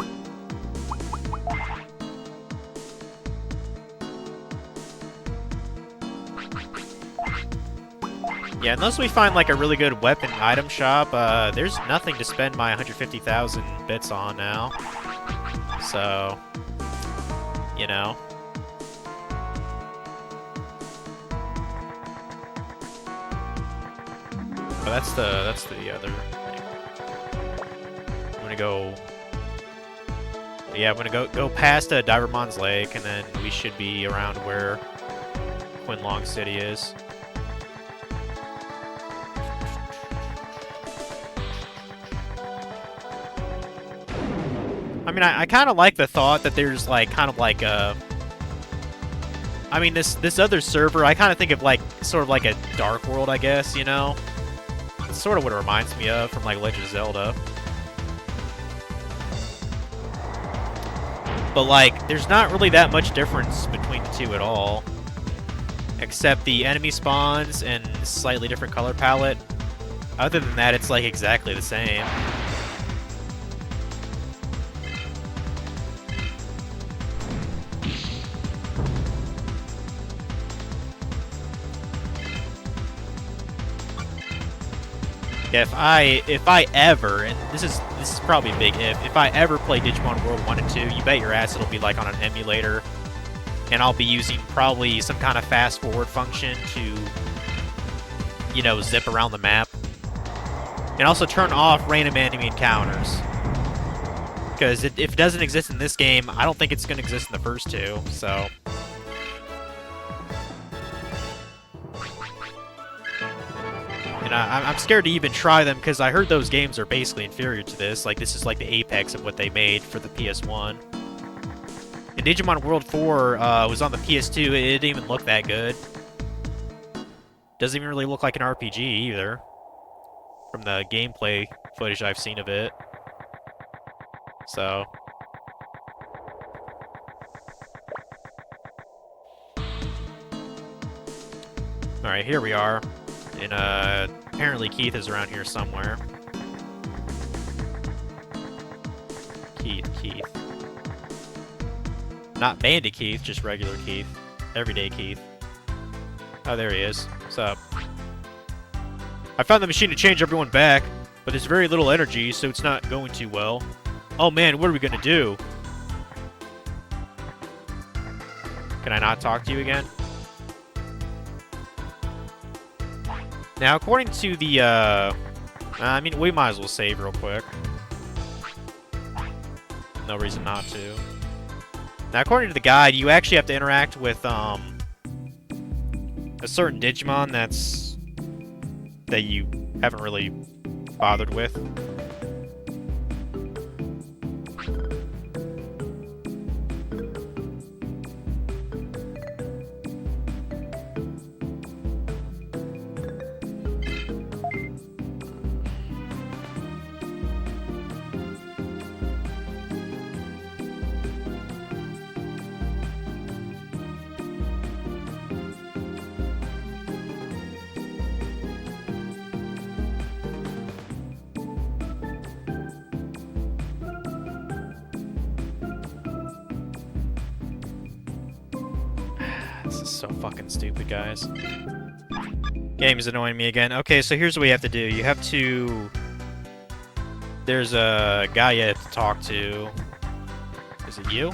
Yeah, unless we find, like, a really good weapon item shop, there's nothing to spend my 150,000 bits on now. So, you know. Oh, that's the other thing. I'm gonna go... yeah, I'm gonna go past Divermon's Lake, and then we should be around where Qinglong City is. I mean, I kind of like the thought that there's, like, kind of like a... I mean, this other server, I kind of think of, like, sort of like a Dark World, I guess, you know? It's sort of what it reminds me of from, like, Legend of Zelda. But, like, there's not really that much difference between the two at all. Except the enemy spawns and slightly different color palette. Other than that, it's, like, exactly the same. Yeah, if I ever, and this is probably a big if I ever play Digimon World 1 and 2, you bet your ass it'll be like on an emulator. And I'll be using probably some kind of fast forward function to, you know, zip around the map. And also turn off random enemy encounters. Because if it doesn't exist in this game, I don't think it's going to exist in the first two, so... And I'm scared to even try them, because I heard those games are basically inferior to this. Like, this is like the apex of what they made for the PS1. And Digimon World 4 was on the PS2, it didn't even look that good. Doesn't even really look like an RPG either. From the gameplay footage I've seen of it. So... Alright, here we are. And, apparently Keith is around here somewhere. Keith. Not Bandit Keith, just regular Keith. Everyday Keith. Oh, there he is. What's up? I found the machine to change everyone back, but there's very little energy, so it's not going too well. Oh man, what are we gonna do? Can I not talk to you again? Now, according to the, I mean, we might as well save real quick. No reason not to. Now, according to the guide, you actually have to interact with, a certain Digimon that you haven't really bothered with. This is so fucking stupid, guys. Game is annoying me again. Okay, so here's what we have to do. You have to... There's a guy you have to talk to. Is it you?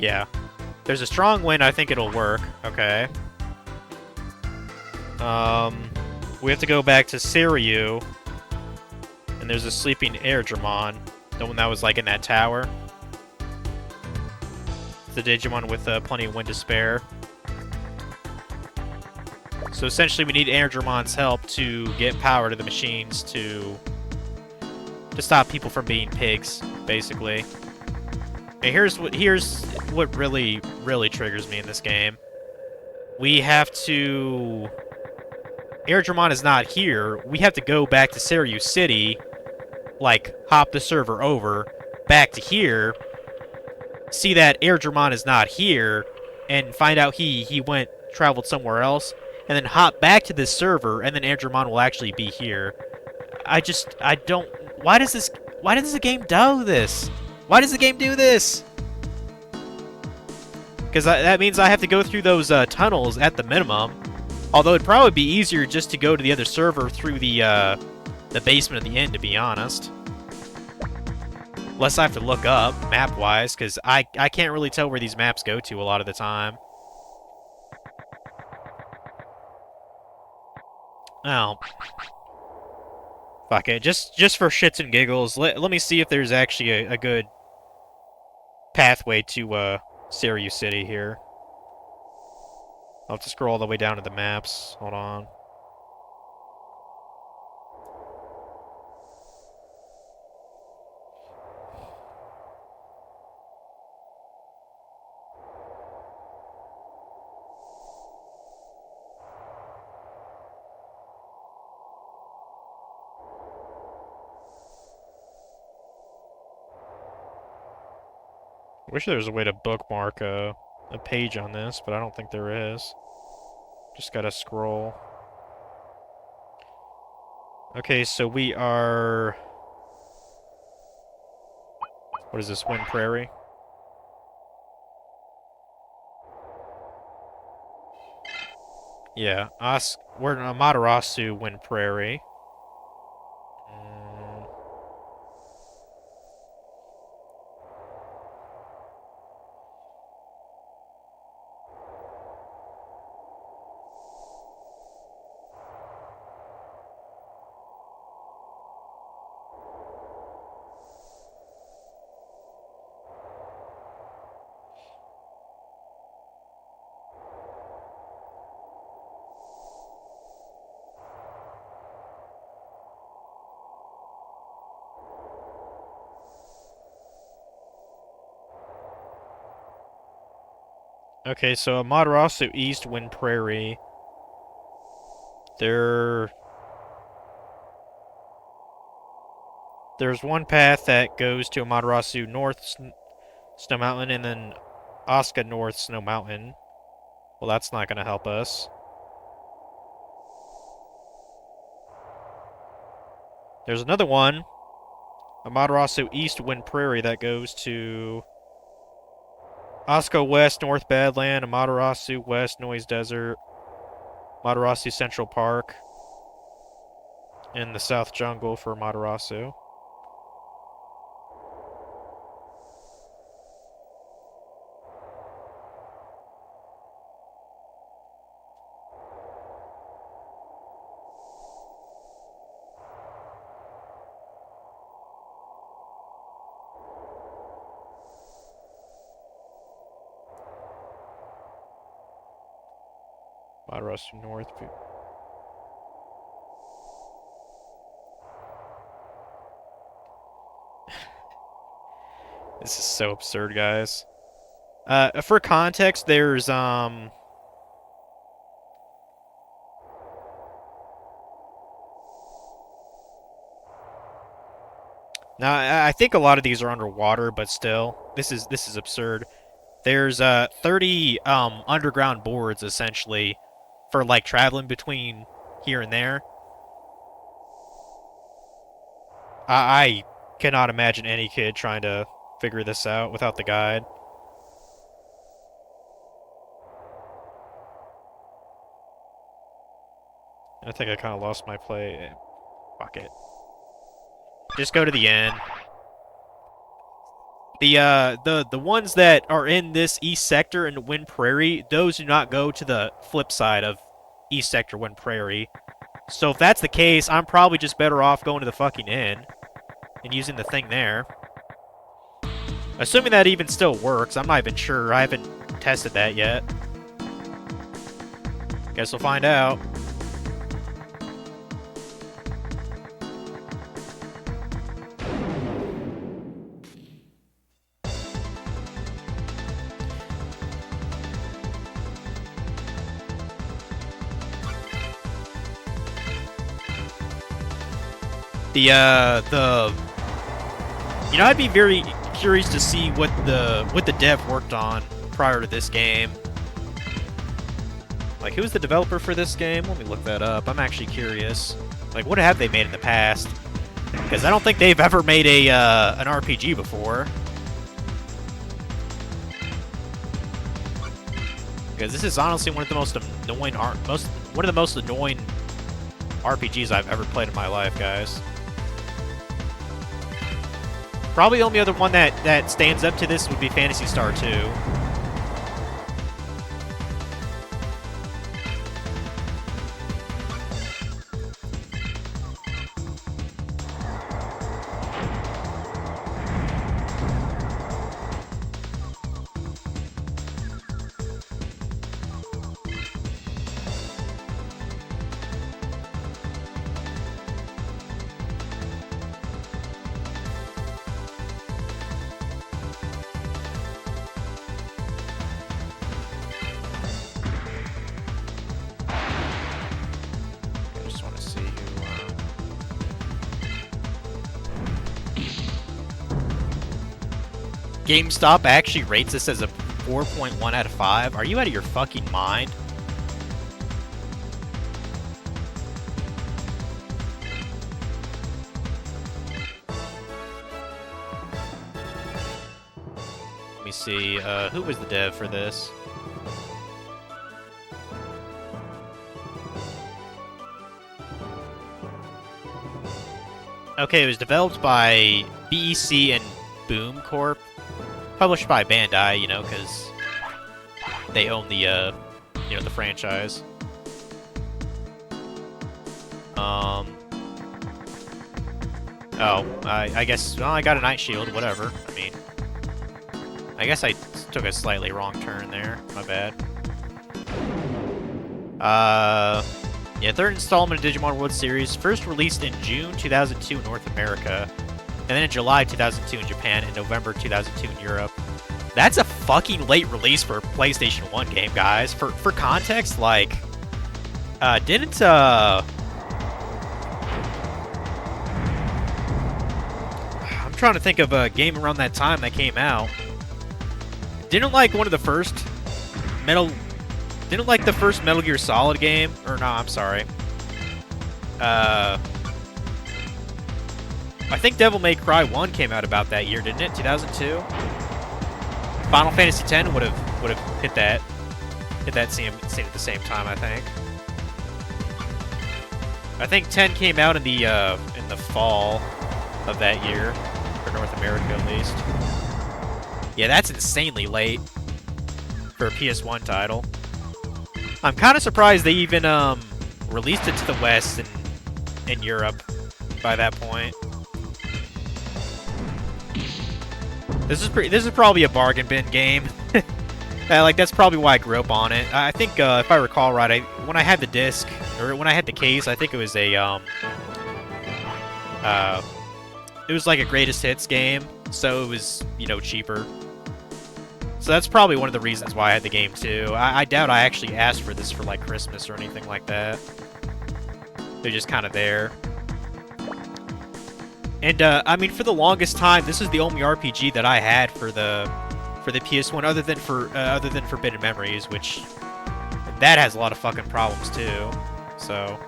Yeah. There's a strong wind. I think it'll work. Okay. We have to go back to Siriu. And there's a sleeping Airdramon. The one that was, like, in that tower. The Digimon with plenty of wind to spare. So essentially we need Airdramon's help to get power to the machines to stop people from being pigs, basically. And here's what really triggers me in this game. We have to... Airdramon is not here. We have to go back to Sirius City, like, hop the server over, back to here, see that Airdramon is not here, and find out he traveled somewhere else, and then hop back to this server, and then Airdramon will actually be here. I don't... Why does the game do this? Why does the game do this? Because that means I have to go through those tunnels at the minimum. Although it'd probably be easier just to go to the other server through the basement at the end, to be honest. Unless I have to look up, map-wise, because I can't really tell where these maps go to a lot of the time. Oh. Fuck it. Just for shits and giggles, let me see if there's actually a good pathway to Sirius City here. I'll have to scroll all the way down to the maps. Hold on. I wish there was a way to bookmark a page on this, but I don't think there is. Just gotta scroll. Okay, so we are... What is this, Wind Prairie? Yeah, we're in Amaterasu, Wind Prairie. Okay, so Amaterasu East, Wind Prairie. There's one path that goes to Amaterasu North Snow Mountain and then Asuka North Snow Mountain. Well, that's not going to help us. There's another one, Amaterasu East, Wind Prairie, that goes to Asuka West, North Badland, Amaterasu West, Noise Desert, Amaterasu Central Park, and the South Jungle for Amaterasu. Amaterasu North. This is so absurd, guys. For context, there's Now, I think a lot of these are underwater, but still, this is absurd. There's 30 underground boards essentially for like traveling between here and there. I cannot imagine any kid trying to figure this out without the guide. I think I kind of lost my play. Fuck it. Just go to the end. The ones that are in this East Sector and Wind Prairie, those do not go to the flip side of East Sector Wind Prairie. So if that's the case, I'm probably just better off going to the fucking inn and using the thing there. Assuming that even still works, I'm not even sure. I haven't tested that yet. Guess we'll find out. You know, I'd be very curious to see what the dev worked on prior to this game. Like, who's the developer for this game? Let me look that up. I'm actually curious. Like, what have they made in the past? Because I don't think they've ever made an RPG before. Because this is honestly one of the most annoying RPGs I've ever played in my life, guys. Probably the only other one that stands up to this would be Phantasy Star 2. GameStop actually rates this as a 4.1 out of 5. Are you out of your fucking mind? Let me see. Who was the dev for this? Okay, it was developed by BEC and Boom Corp. Published by Bandai, you know, because they own the, you know, the franchise. Oh, I guess, well, I got a Night Shield, whatever. I mean, I guess I took a slightly wrong turn there. My bad. Yeah, third installment of Digimon World Series, first released in June 2002 in North America. And then in July 2002 in Japan, and November 2002 in Europe. That's a fucking late release for a PlayStation 1 game, guys. For context, like, I'm trying to think of a game around that time that came out. Didn't like the first Metal Gear Solid game? Or no, I'm sorry. I think Devil May Cry 1 came out about that year, didn't it? 2002? Final Fantasy X would have hit that scene at the same time, I think. I think 10 came out in the fall of that year, for North America at least. Yeah, that's insanely late for a PS1 title. I'm kind of surprised they even released it to the West and in Europe by that point. This is probably a bargain bin game. Like, that's probably why I grew up on it. I think if I recall right, when I had the disc or when I had the case, I think it was a it was like a greatest hits game, so it was, you know, cheaper. So that's probably one of the reasons why I had the game too. I doubt I actually asked for this for like Christmas or anything like that. They're just kind of there. And I mean, for the longest time, this is the only RPG that I had for the PS1, other than Forbidden Memories, which that has a lot of fucking problems too. So.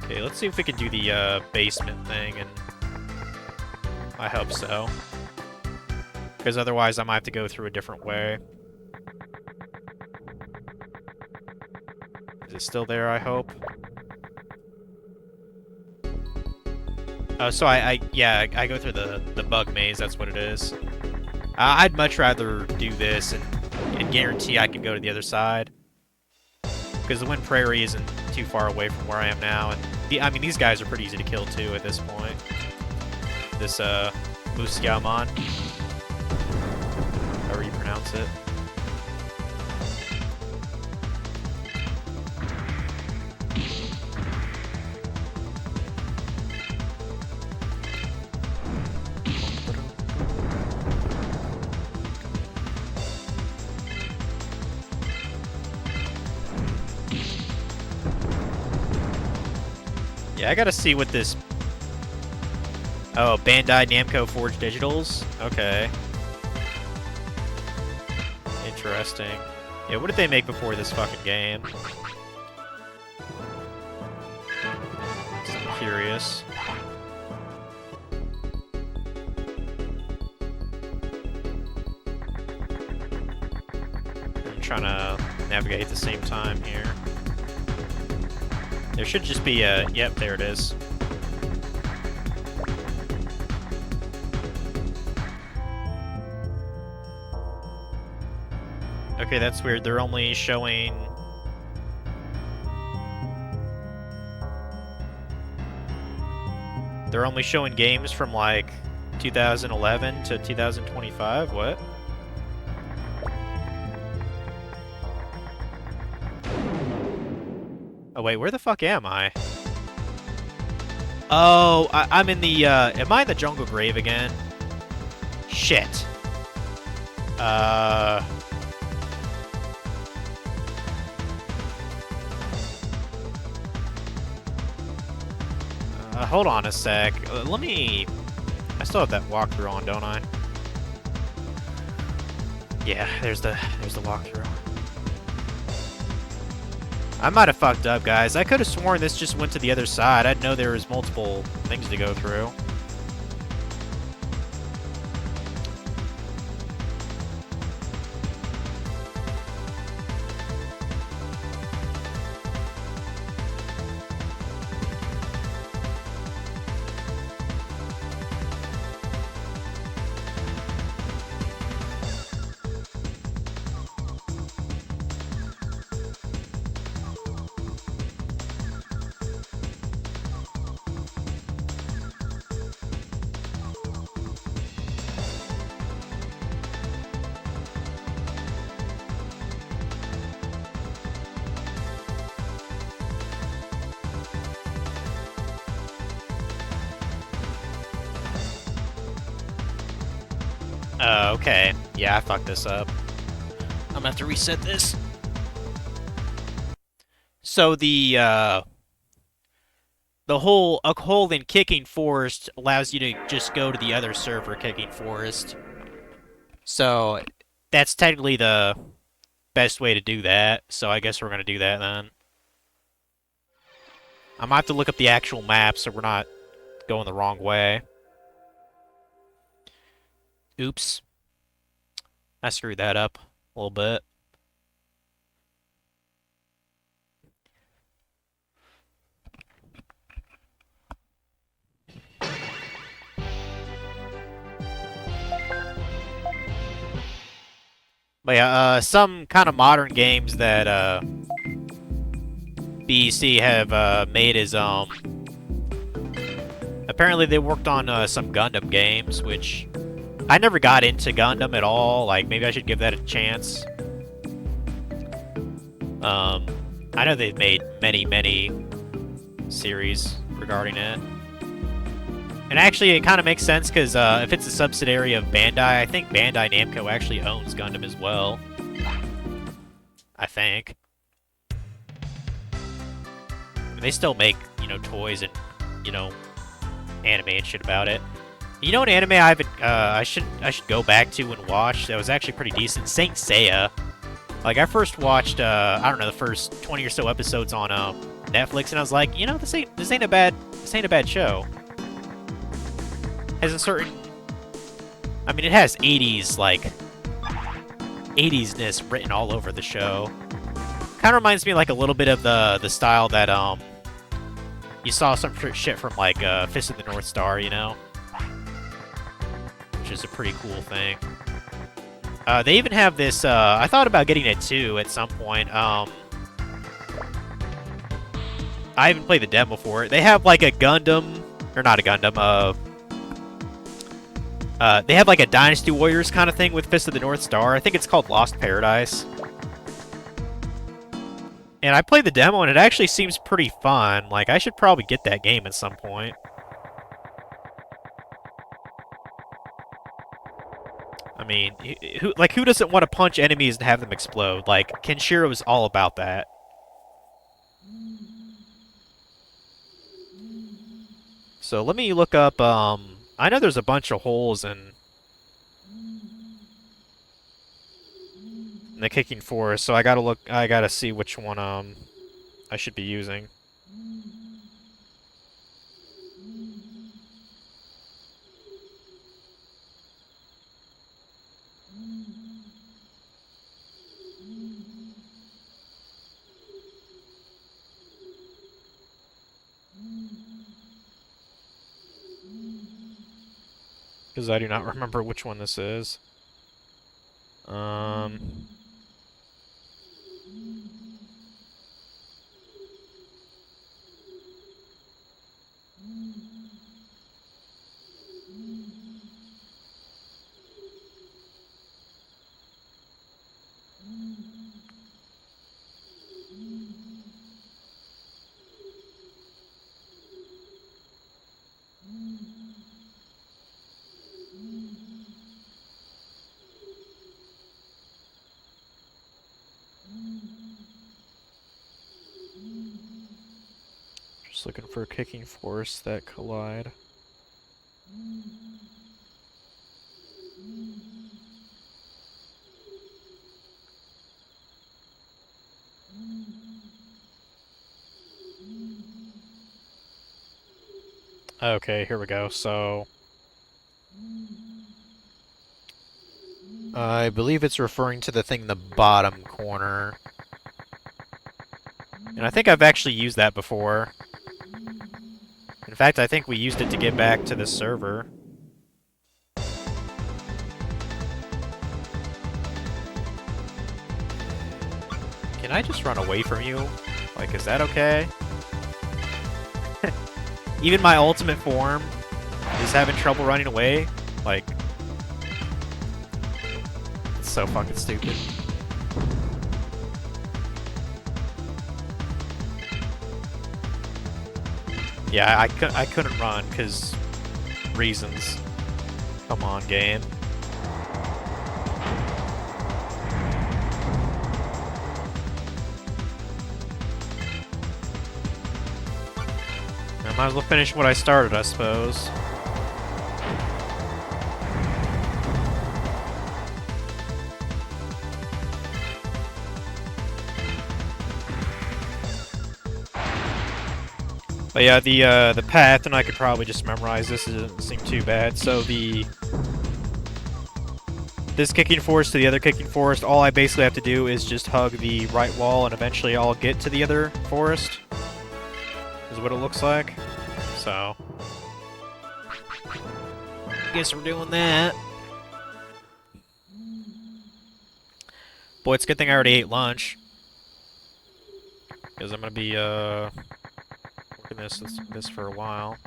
Okay, let's see if we can do the basement thing, and I hope so. Because otherwise I might have to go through a different way. Is it still there, I hope? Oh, so yeah, I go through the bug maze, that's what it is. I'd much rather do this and guarantee I can go to the other side. Because the Wind Prairie isn't too far away from where I am now, and I mean, these guys are pretty easy to kill too at this point. This, Musyaman, however you pronounce it. Yeah, I gotta see what this... Oh, Bandai Namco Forge Digitals? Okay. Interesting. Yeah, what did they make before this fucking game? I'm curious. I'm trying to navigate at the same time here. There should just be a... Yep, there it is. Okay, that's weird. They're only showing... They're only showing games from, like, 2011 to 2025? What? Oh, wait, where the fuck am I? Oh, I'm in the, am I in the jungle grave again? Shit. Hold on a sec. Let me... I still have that walkthrough on, don't I? Yeah, there's the walkthrough. I might have fucked up, guys. I could have sworn this just went to the other side. I didn't know there was multiple things to go through. Okay. Yeah, I fucked this up. I'm gonna have to reset this. So the whole in Kicking Forest allows you to just go to the other server, Kicking Forest. So that's technically the best way to do that. So I guess we're gonna do that then. I might have to look up the actual map so we're not going the wrong way. Oops. I screwed that up a little bit. But yeah, some kind of modern games that BEC have made is apparently they worked on some Gundam games, which I never got into Gundam at all. Like, maybe I should give that a chance. I know they've made many series regarding it. And actually, it kind of makes sense, because if it's a subsidiary of Bandai, I think Bandai Namco actually owns Gundam as well. I think. And they still make, you know, toys and, you know, anime and shit about it. You know, an anime I should go back to and watch that was actually pretty decent. Saint Seiya. Like, I first watched I don't know, the first 20 or so episodes on Netflix, and I was like, you know, this ain't a bad show. Has a certain I mean, it has 80s, like, 80s-ness written all over the show. Kind of reminds me, like, a little bit of the style that, you saw some shit from, like, Fist of the North Star, you know? Which is a pretty cool thing. They even have this, I thought about getting it, too, at some point. I haven't played the demo for it. They have, like, a Gundam, or not a Gundam, they have, like, a Dynasty Warriors kind of thing with Fist of the North Star. I think it's called Lost Paradise. And I played the demo, and it actually seems pretty fun. Like, I should probably get that game at some point. I mean, who doesn't want to punch enemies and have them explode? Like, Kenshiro is all about that. So let me look up, I know there's a bunch of holes in the Kicking Forest, so I gotta see which one, I should be using. Because I do not remember which one this is. Just looking for Kicking Force that collide. Okay, here we go. So I believe it's referring to the thing in the bottom corner. And I think I've actually used that before. In fact, I think we used it to get back to the server. Can I just run away from you? Like, is that okay? Even my ultimate form is having trouble running away. Like, it's so fucking stupid. Yeah, I couldn't run because reasons. Come on, game. I might as well finish what I started, I suppose. But yeah, the path, and I could probably just memorize this. It doesn't seem too bad. So this Kicking Forest to the other Kicking Forest, all I basically have to do is just hug the right wall, and eventually I'll get to the other forest. Is what it looks like. So guess we're doing that. Boy, it's a good thing I already ate lunch, because I'm gonna be working this for a while.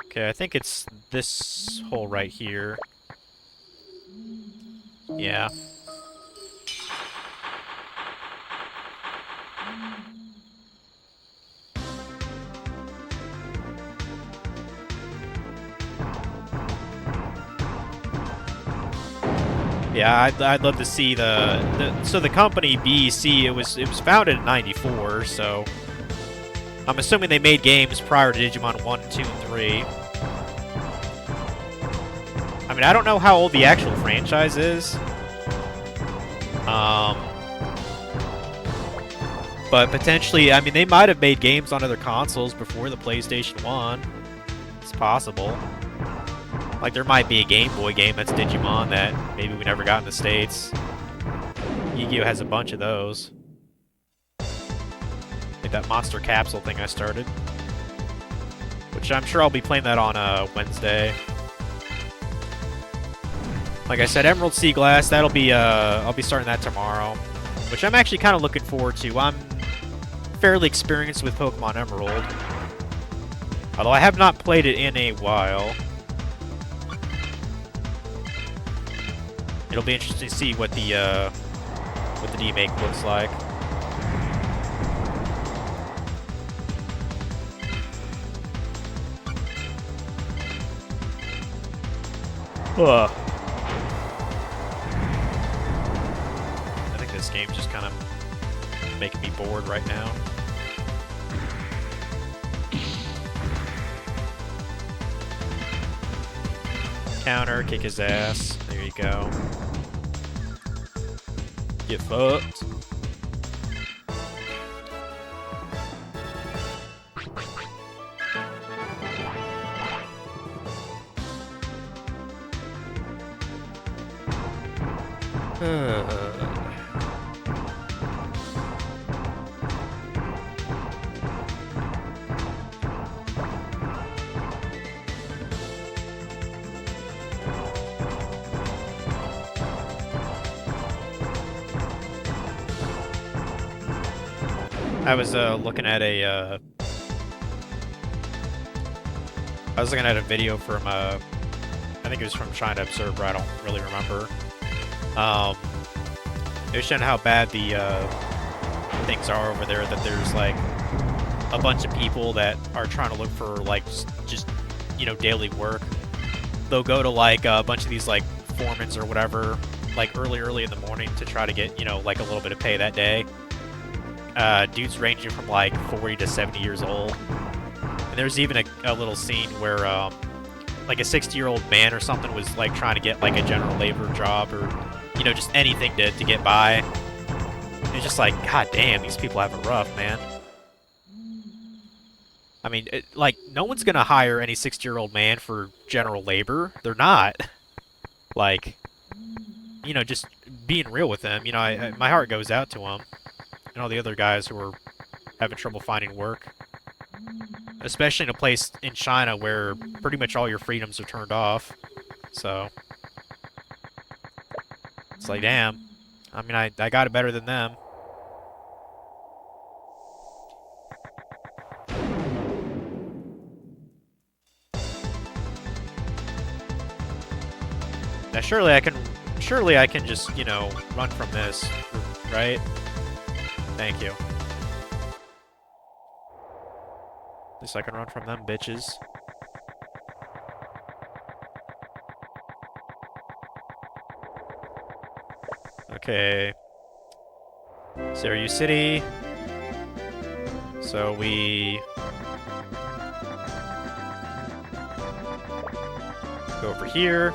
Okay, I think it's this hole right here. Yeah. Yeah, I'd love to see so the company BEC, it was founded in '94, so I'm assuming they made games prior to Digimon 1, 2, and 3. I mean, I don't know how old the actual franchise is. But potentially, I mean, they might have made games on other consoles before the PlayStation 1. possible. Like, there might be a Game Boy game that's Digimon that maybe we never got in the States. Yu-Gi-Oh! Has a bunch of those. Like that Monster Capsule thing I started. Which I'm sure I'll be playing that on Wednesday. Like I said, Emerald Sea Glass, that'll be, I'll be starting that tomorrow. Which I'm actually kind of looking forward to. I'm fairly experienced with Pokemon Emerald. Although I have not played it in a while. It'll be interesting to see what the remake looks like. Ugh. I think this game's just kind of making me bored right now. Counter, kick his ass. There you go. Get fucked. I was looking at a video from I think it was from China Observer. I don't really remember. It was showing how bad the things are over there. That there's like a bunch of people that are trying to look for like just you know daily work. They'll go to like a bunch of these like foremans or whatever, like early in the morning to try to get you know like a little bit of pay that day. Dudes ranging from like 40 to 70 years old. And there's even a little scene where like a 60-year-old man or something was like trying to get like a general labor job or you know just anything to get by. And it's just like, god damn, these people have it rough, man. I mean, like no one's gonna hire any 60-year-old man for general labor. They're not. Like, you know, just being real with them. You know, my heart goes out to them. And all the other guys who are having trouble finding work. Especially in a place in China where pretty much all your freedoms are turned off. So, it's like, damn. I mean, I got it better than them. Now, surely I can just, you know, run from this, right? Thank you. At least I can run from them bitches. Okay. Syracuse City. So we go over here.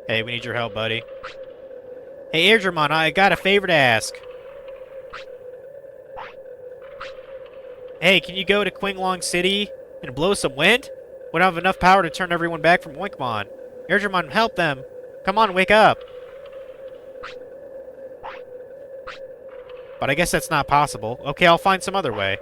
Hey, we need your help, buddy. Hey, Airdramon, I got a favor to ask. Hey, can you go to Qinglong City and blow some wind? We don't have enough power to turn everyone back from Winkmon. Airdramon, help them. Come on, wake up. But I guess that's not possible. Okay, I'll find some other way.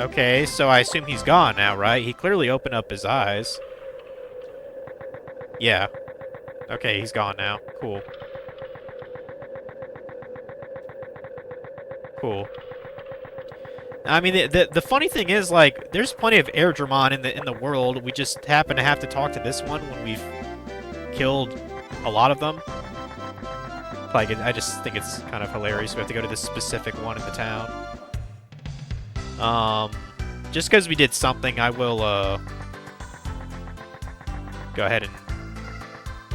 Okay, so I assume he's gone now, right? He clearly opened up his eyes. Yeah. Okay, he's gone now. Cool. Cool. I mean, the funny thing is, like, there's plenty of Airdramon in the world. We just happen to have to talk to this one when we've killed a lot of them. Like, I just think it's kind of hilarious. We have to go to this specific one in the town. Just because we did something, I will, go ahead and...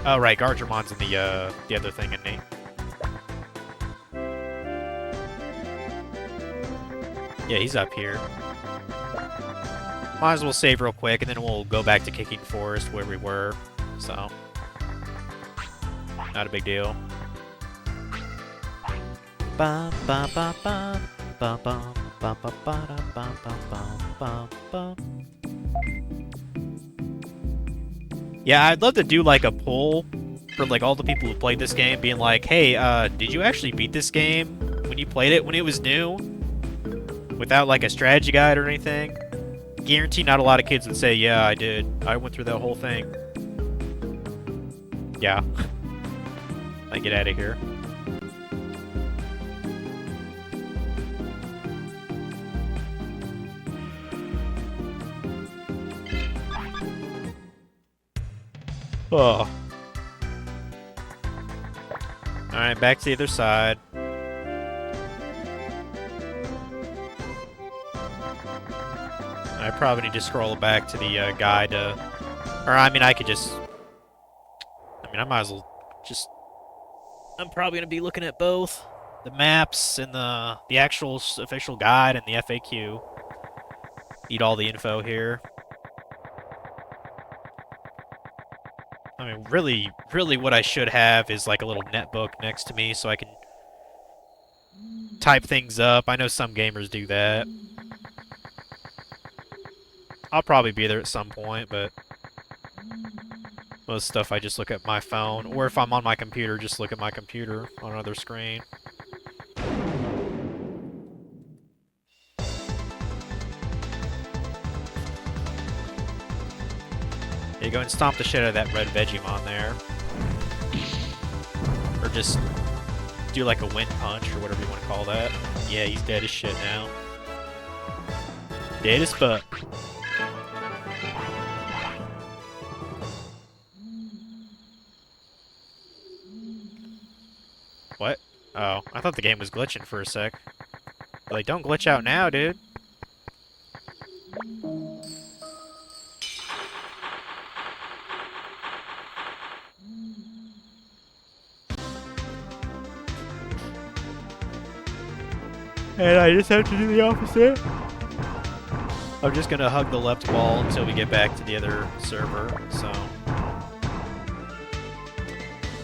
Oh, right, Gardramon's in the other thing, isn't he? Yeah, he's up here. Might as well save real quick, and then we'll go back to Kicking Forest where we were. So, not a big deal. Bum, bum, bum, bum, bum, bum, bum, bum, bum, bum, bum, bum. Yeah, I'd love to do like a poll for like all the people who played this game, being like, "Hey, did you actually beat this game when you played it when it was new, without like a strategy guide or anything?" Guarantee not a lot of kids would say, "Yeah, I did. I went through that whole thing." Yeah. I get out of here. Oh. Alright, back to the other side. I probably need to scroll back to the guide to... Or, I mean, I could just... I mean, I might as well just... I'm probably going to be looking at both. The maps and the actual official guide and the FAQ. Need all the info here. I mean, really what I should have is like a little netbook next to me so I can type things up. I know some gamers do that. I'll probably be there at some point, but most stuff I just look at my phone, or if I'm on my computer, just look at my computer on another screen. Yeah, go and stomp the shit out of that red Vegemon there. Or just do like a wind punch, or whatever you want to call that. Yeah, he's dead as shit now. Dead as fuck. What? Oh, I thought the game was glitching for a sec. Like, don't glitch out now, dude. And I just have to do the opposite. I'm just gonna hug the left wall until we get back to the other server, so...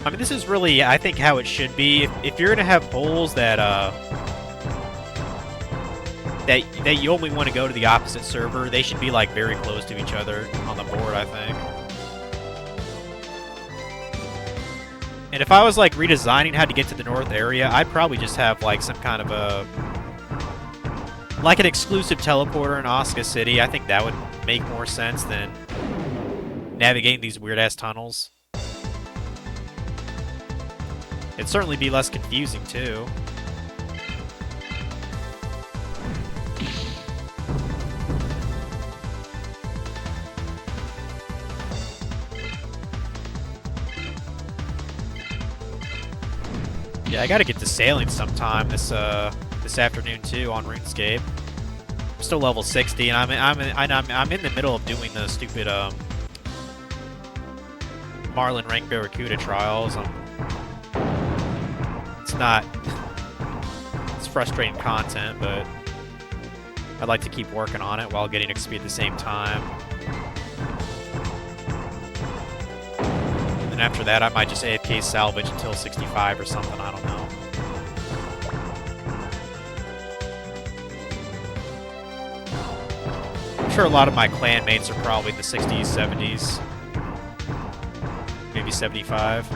I mean, this is really, I think, how it should be. If you're gonna have polls that that you only want to go to the opposite server, they should be like very close to each other on the board, I think. And if I was like redesigning how to get to the north area, I'd probably just have like some kind of a like an exclusive teleporter in Osaka City. I think that would make more sense than navigating these weird ass tunnels. It'd certainly be less confusing, too. Yeah, I gotta get to sailing sometime this afternoon, too, on RuneScape. I'm still level 60, and I'm in the middle of doing the stupid Marlin Rank Barracuda trials. It's frustrating content, but I'd like to keep working on it while getting XP at the same time. And after that, I might just AFK salvage until 65 or something, I don't know. I'm sure a lot of my clan mates are probably in the 60s, 70s, maybe 75.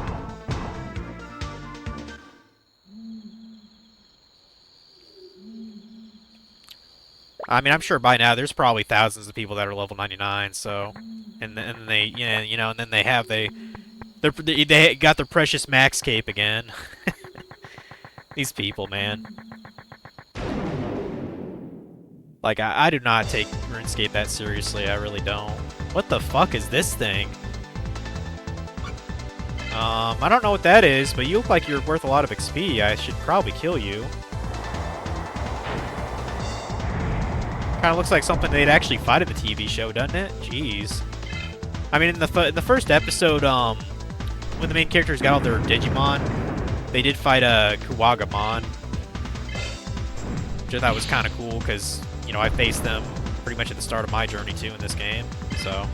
I mean, I'm sure by now there's probably thousands of people that are level 99. So, and they, you know, and then they got their precious max cape again. These people, man. Like, I do not take RuneScape that seriously. I really don't. What the fuck is this thing? I don't know what that is, but you look like you're worth a lot of XP. I should probably kill you. Kind of looks like something they'd actually fight in the TV show, doesn't it? Jeez. I mean, in the first episode, when the main characters got all their Digimon, they did fight a Kuwagamon. which I thought was kind of cool because, you know, I faced them pretty much at the start of my journey too in this game, so.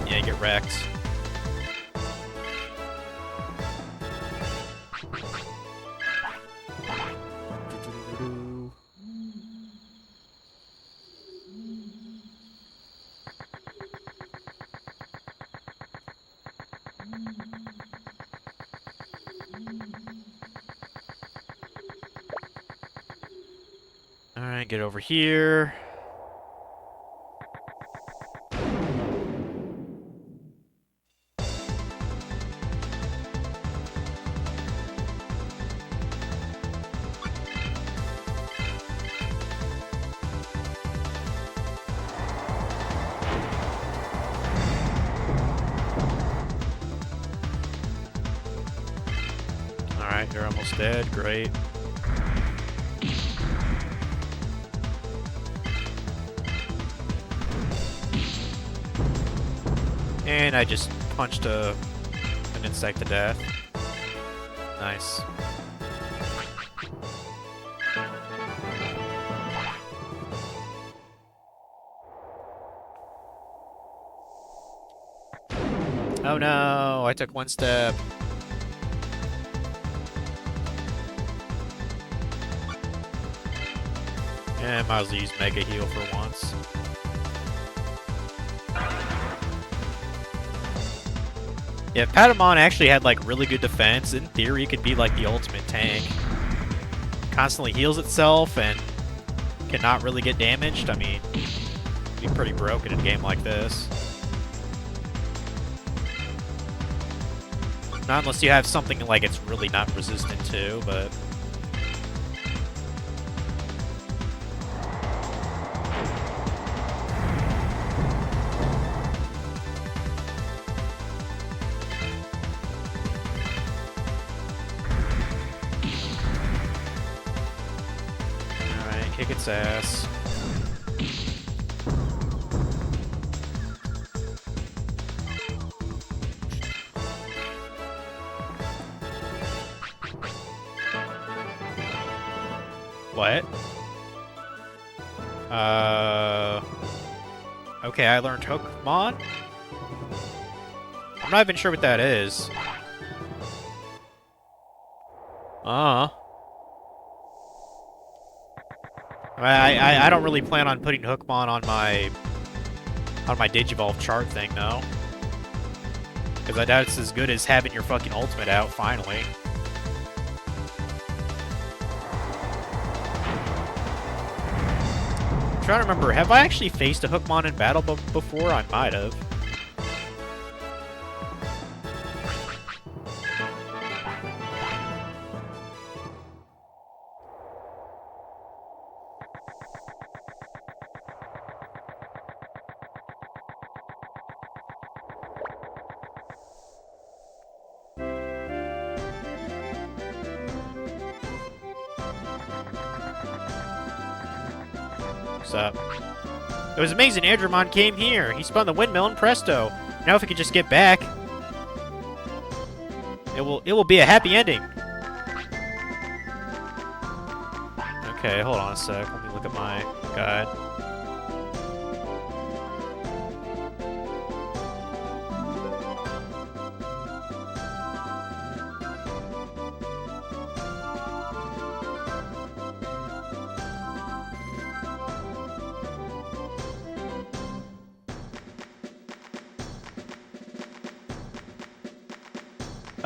Yeah, get wrecked. Alright, get over here. Alright, you're almost dead. Great. And I just punched an insect to death. Nice. Oh no, I took one step. And might as well use Mega Heal for once. Yeah, if Patamon actually had like really good defense, in theory it could be like the ultimate tank. Constantly heals itself and cannot really get damaged. I mean, it'd be pretty broken in a game like this. Not unless you have something like it's really not resistant to, but... Alright, kick its ass. What? Okay, I learned Hookmon? I'm not even sure what that is. I don't really plan on putting Hookmon on my Digivolve chart thing, though. Because I doubt it's as good as having your fucking ultimate out, finally. I'm trying to remember, have I actually faced a Hookmon in battle before? I might have. What's up? It was amazing Andromon came here. He spun the windmill and presto. Now if we could just get back, it will be a happy ending. Okay, hold on a sec. Let me look at my guide.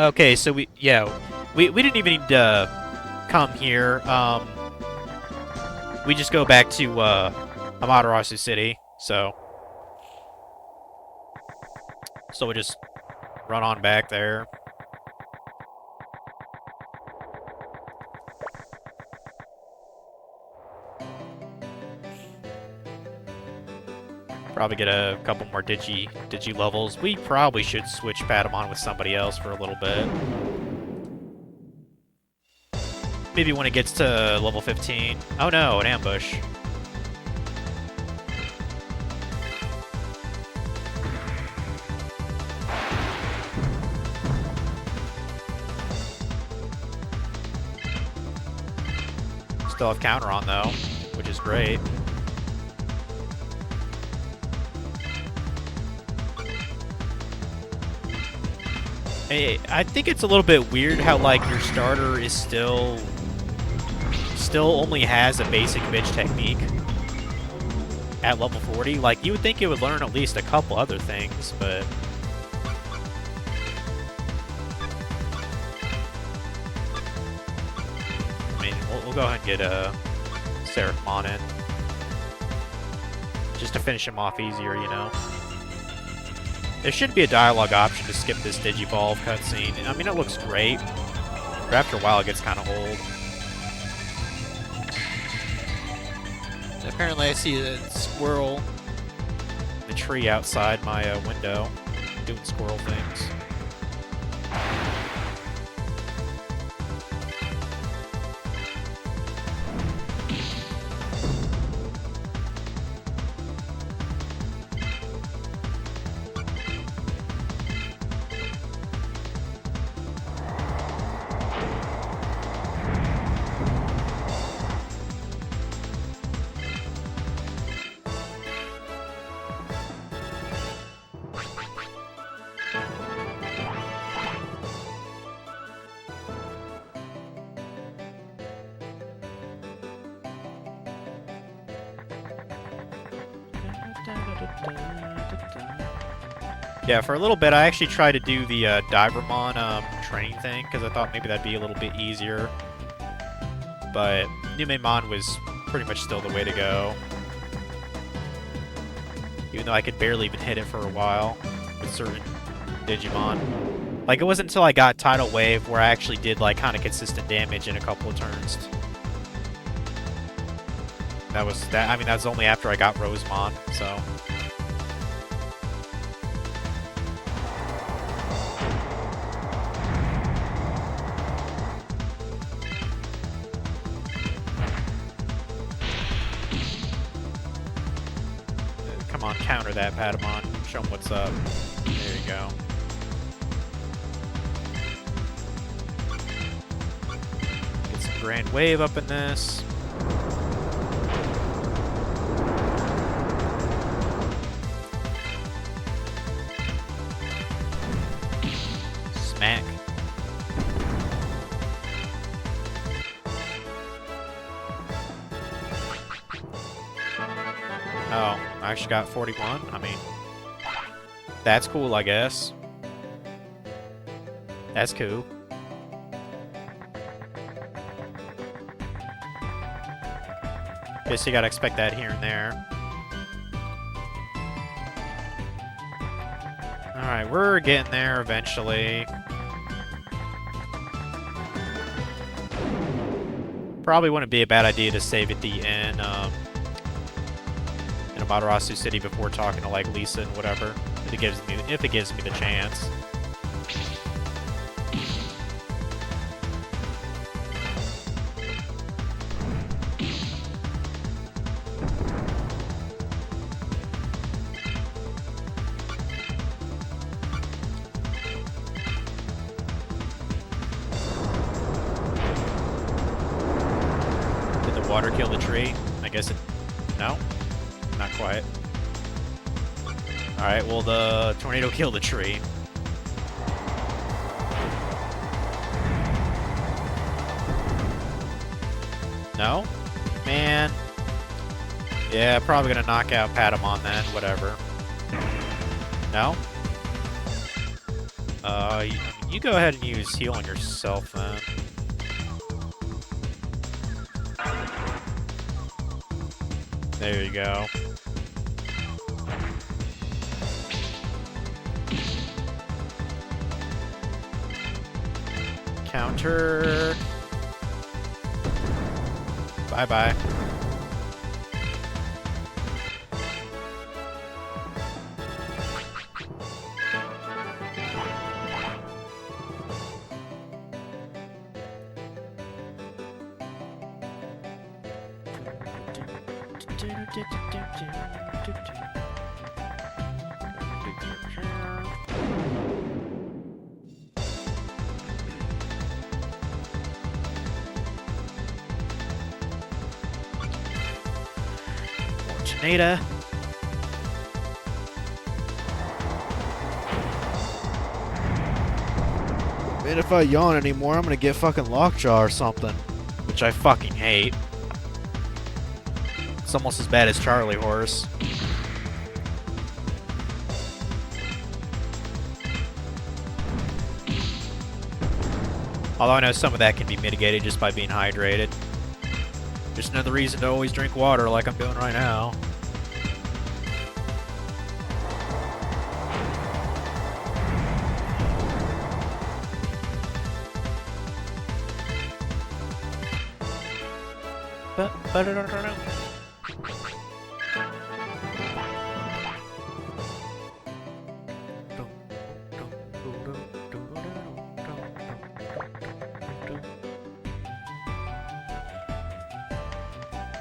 Okay, so we didn't even need to come here. We just go back to Amaterasu City, so we'll just run on back there. Probably get a couple more Digi levels. We probably should switch Patamon with somebody else for a little bit. Maybe when it gets to level 15. Oh no, an ambush. Still have counter on though, which is great. Hey, I think it's a little bit weird how like your starter is still only has a basic bitch technique at level 40. Like you would think it would learn at least a couple other things, but I mean, we'll go ahead and get Seraphon in just to finish him off easier, you know. There should be a dialogue option to skip this Digivolve cutscene. I mean, it looks great, but after a while it gets kind of old. Apparently I see a squirrel in the tree outside my window doing squirrel things. Yeah, for a little bit I actually tried to do the Divermon training thing because I thought maybe that'd be a little bit easier. But Numemon was pretty much still the way to go. Even though I could barely even hit it for a while with certain Digimon. Like, it wasn't until I got Tidal Wave where I actually did, like, kind of consistent damage in a couple of turns. I mean, that was only after I got Rosemon, so... Come on, counter that, Patamon. Show him what's up. There you go. Get some Grand Wave up in this. Smack. Oh, I actually got 41. I mean, that's cool, I guess. That's cool. Guess you gotta expect that here and there. Alright, we're getting there eventually. Probably wouldn't be a bad idea to save at the end. In Amaterasu City before talking to like Lisa and whatever, if it gives me the chance. Did the water kill the tree? I guess it... No? Not quite. Alright, well, the tornado killed the tree. No? Man. Yeah, probably gonna knock out Patamon then, whatever. No? You go ahead and use heal on yourself then. There you go. Counter. Bye-bye. Tornado. Man, if I yawn anymore, I'm gonna get fucking lockjaw or something. Which I fucking hate. It's almost as bad as Charlie Horse. Although I know some of that can be mitigated just by being hydrated. Just another reason to always drink water like I'm doing right now.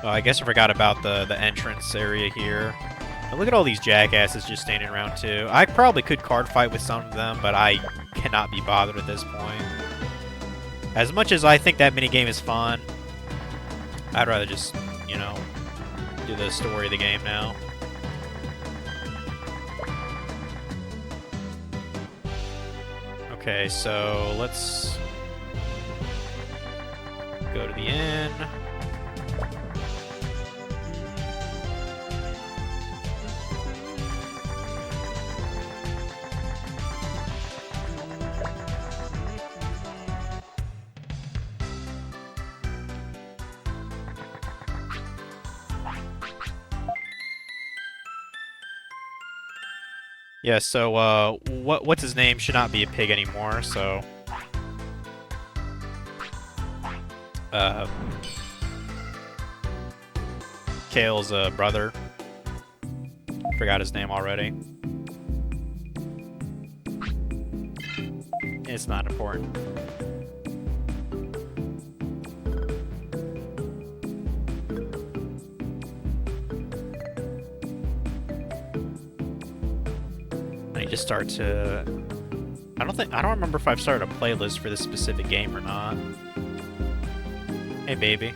Oh, I guess I forgot about the entrance area here. And look at all these jackasses just standing around too. I probably could card fight with some of them, but I cannot be bothered at this point. As much as I think that minigame is fun, I'd rather just, you know, do the story of the game now. Okay, so let's go to the inn. Yeah, so, what's his name should not be a pig anymore, so... Kale's, brother. Forgot his name already. It's not important. Just start to... I don't remember if I've started a playlist for this specific game or not. Hey, baby.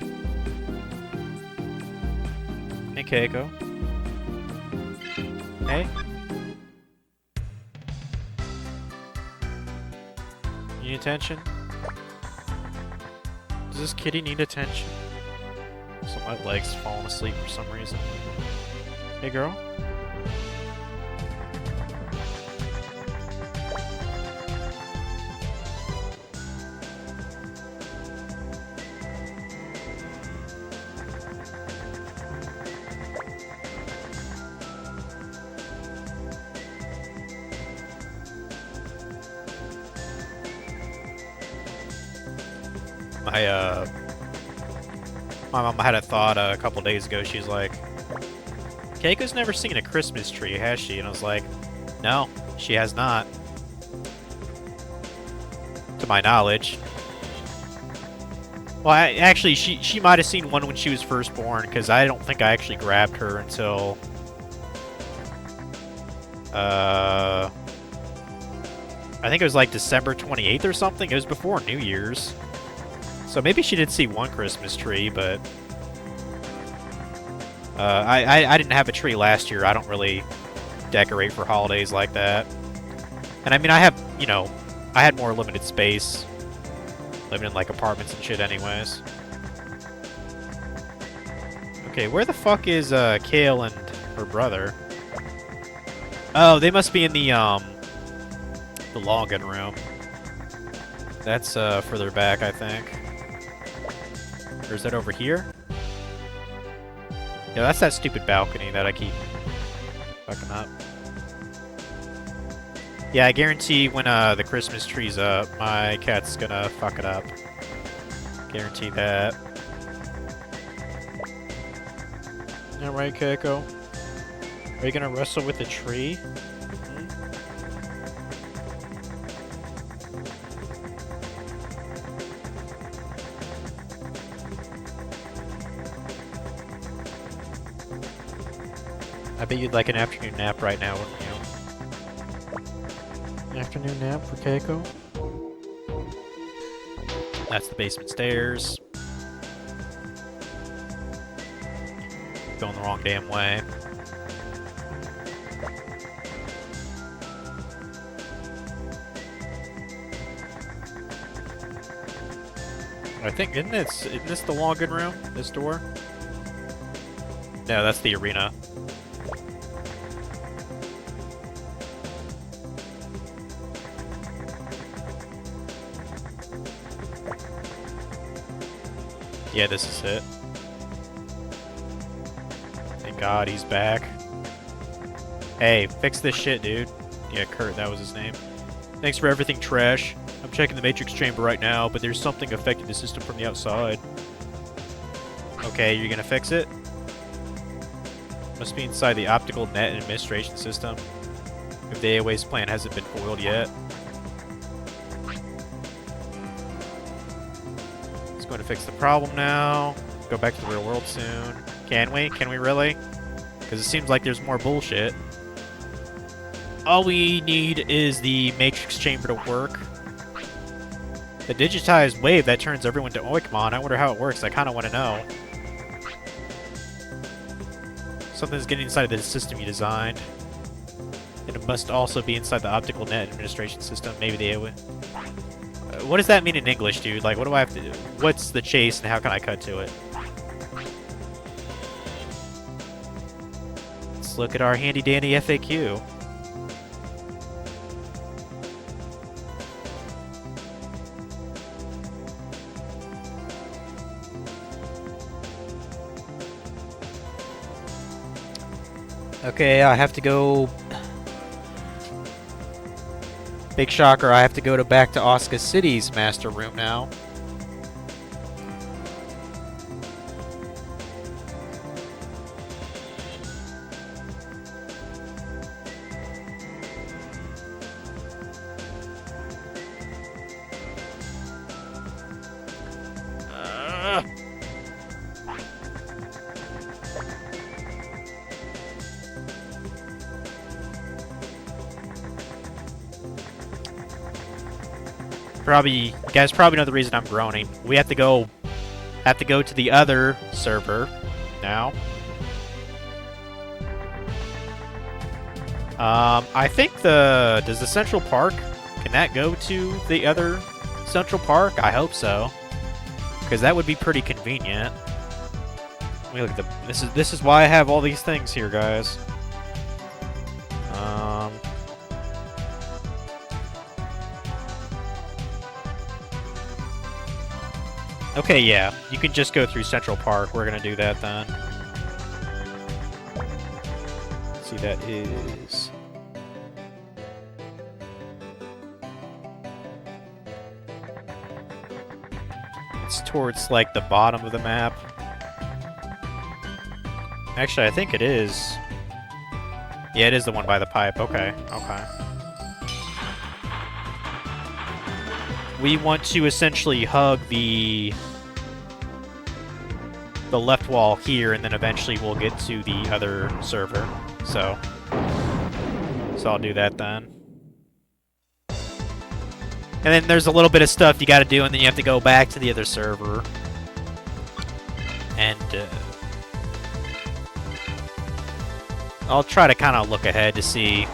Hey, Keiko. Hey. Need attention? Does this kitty need attention? So my leg's falling asleep for some reason. Hey, girl. My mom had a thought a couple days ago. She's like, Keiko's never seen a Christmas tree, has she? And I was like, no, she has not. To my knowledge. Well, actually, she might have seen one when she was first born, because I don't think I actually grabbed her until... I think it was like December 28th or something. It was before New Year's. So maybe she did see one Christmas tree, but... I didn't have a tree last year. I don't really decorate for holidays like that. And I mean, I have, you know, I had more limited space. Living in, like, apartments and shit anyways. Okay, where the fuck is, Kale and her brother? Oh, they must be in the login room. That's, further back, I think. Or is that over here? Yeah, that's that stupid balcony that I keep fucking up. Yeah, I guarantee when the Christmas tree's up, my cat's gonna fuck it up. Guarantee that. Yeah, right, Keiko? Are you gonna wrestle with the tree? I bet you'd like an afternoon nap right now, wouldn't you? Afternoon nap for Keiko? That's the basement stairs. going the wrong damn way. I think, isn't this the login room? This door? No, that's the arena. Yeah, this is it. Thank God he's back. Hey, fix this shit, dude. Yeah, Kurt, that was his name. Thanks for everything, Trash. I'm checking the Matrix chamber right now, but there's something affecting the system from the outside. Okay, you're gonna fix it? Must be inside the optical net and administration system. If the AOA's plan hasn't been foiled yet. It's going to fix the problem now. Go back to the real world soon. Can we? Can we really? Because it seems like there's more bullshit. All we need is the Matrix chamber to work. The digitized wave that turns everyone to Oikmon. I wonder how it works. I kind of want to know. Something's getting inside of the system you designed. And it must also be inside the optical net administration system. Maybe the AOA. What does that mean in English, dude? Like, what do I have to do? What's the chase and how can I cut to it? Let's look at our handy-dandy FAQ. Okay, I have to go... Big shocker, I have to go back to Osca City's master room now. You guys probably know the reason I'm groaning. We have to go to the other server now. I think does the Central Park, can that go to the other Central Park? I hope so, because that would be pretty convenient. Let me look at this is why I have all these things here, guys. Okay, yeah, you can just go through Central Park. We're gonna do that then. Let's see, that is... It's towards, like, the bottom of the map. Actually, I think it is. Yeah, it is the one by the pipe. Okay, okay. We want to essentially hug the left wall here, and then eventually we'll get to the other server. So I'll do that then. And then there's a little bit of stuff you gotta do, and then you have to go back to the other server. And I'll try to kind of look ahead to see.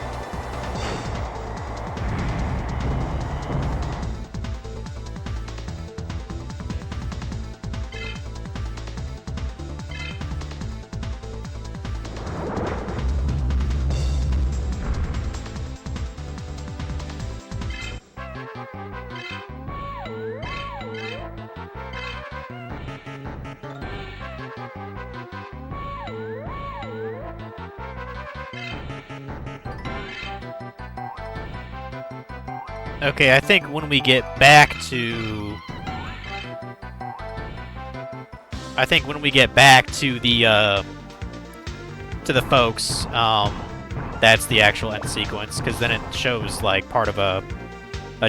Okay, I think when we get back to... the folks, that's the actual end sequence, because then it shows, like, part of a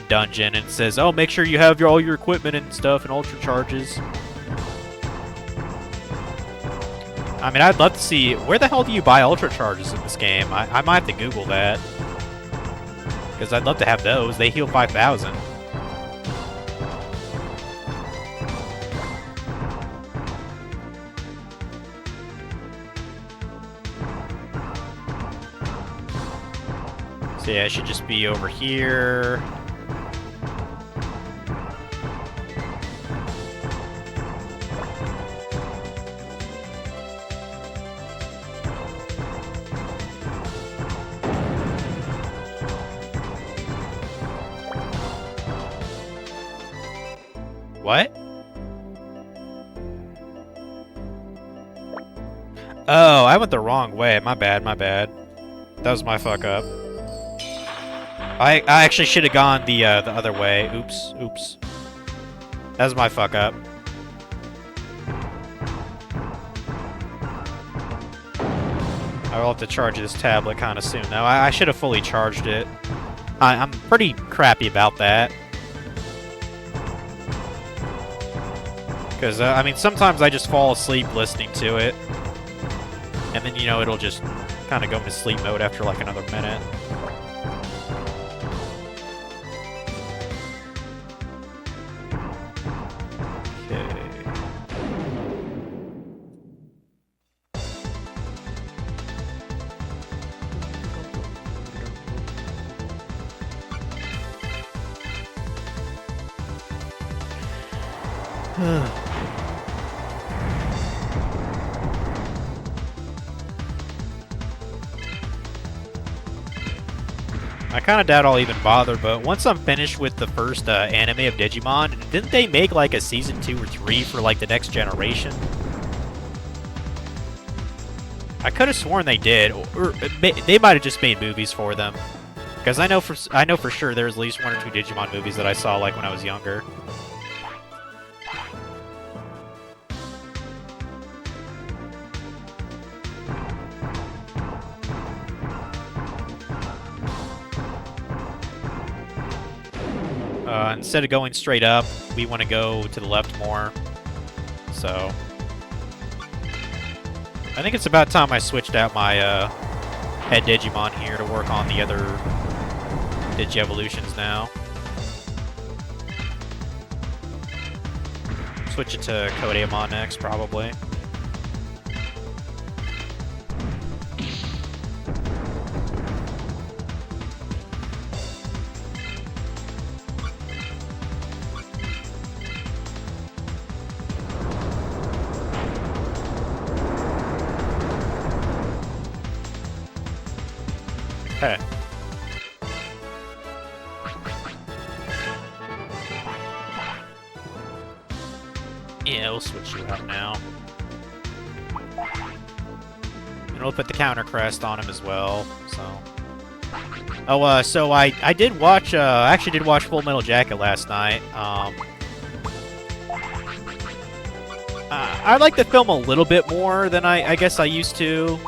dungeon, and it says, oh, make sure you have all your equipment and stuff, and ultra charges. I mean, I'd love to see... Where the hell do you buy ultra charges in this game? I might have to Google that. Because I'd love to have those. They heal 5,000. So yeah, it should just be over here. What? Oh, I went the wrong way. My bad, my bad. That was my fuck up. I actually should have gone the other way. Oops, oops. That was my fuck up. I will have to charge this tablet kind of soon, though. I should have fully charged it. I'm pretty crappy about that. Because, I mean, sometimes I just fall asleep listening to it. And then, you know, it'll just kind of go into sleep mode after like another minute. I kind of doubt I'll even bother, but once I'm finished with the first anime of Digimon, didn't they make like a season 2 or 3 for like the next generation? I could have sworn they did, or they might have just made movies for them. Because I know for sure there's at least 1 or 2 Digimon movies that I saw like when I was younger. Instead of going straight up, we want to go to the left more. So I think it's about time I switched out my head Digimon here to work on the other Digi-evolutions now. Switch it to Kodaemon next, probably. Okay. Yeah, we'll switch you out now. And we'll put the counter crest on him as well, so... Oh, so I did watch, actually did watch Full Metal Jacket last night. I like the film a little bit more than I guess I used to.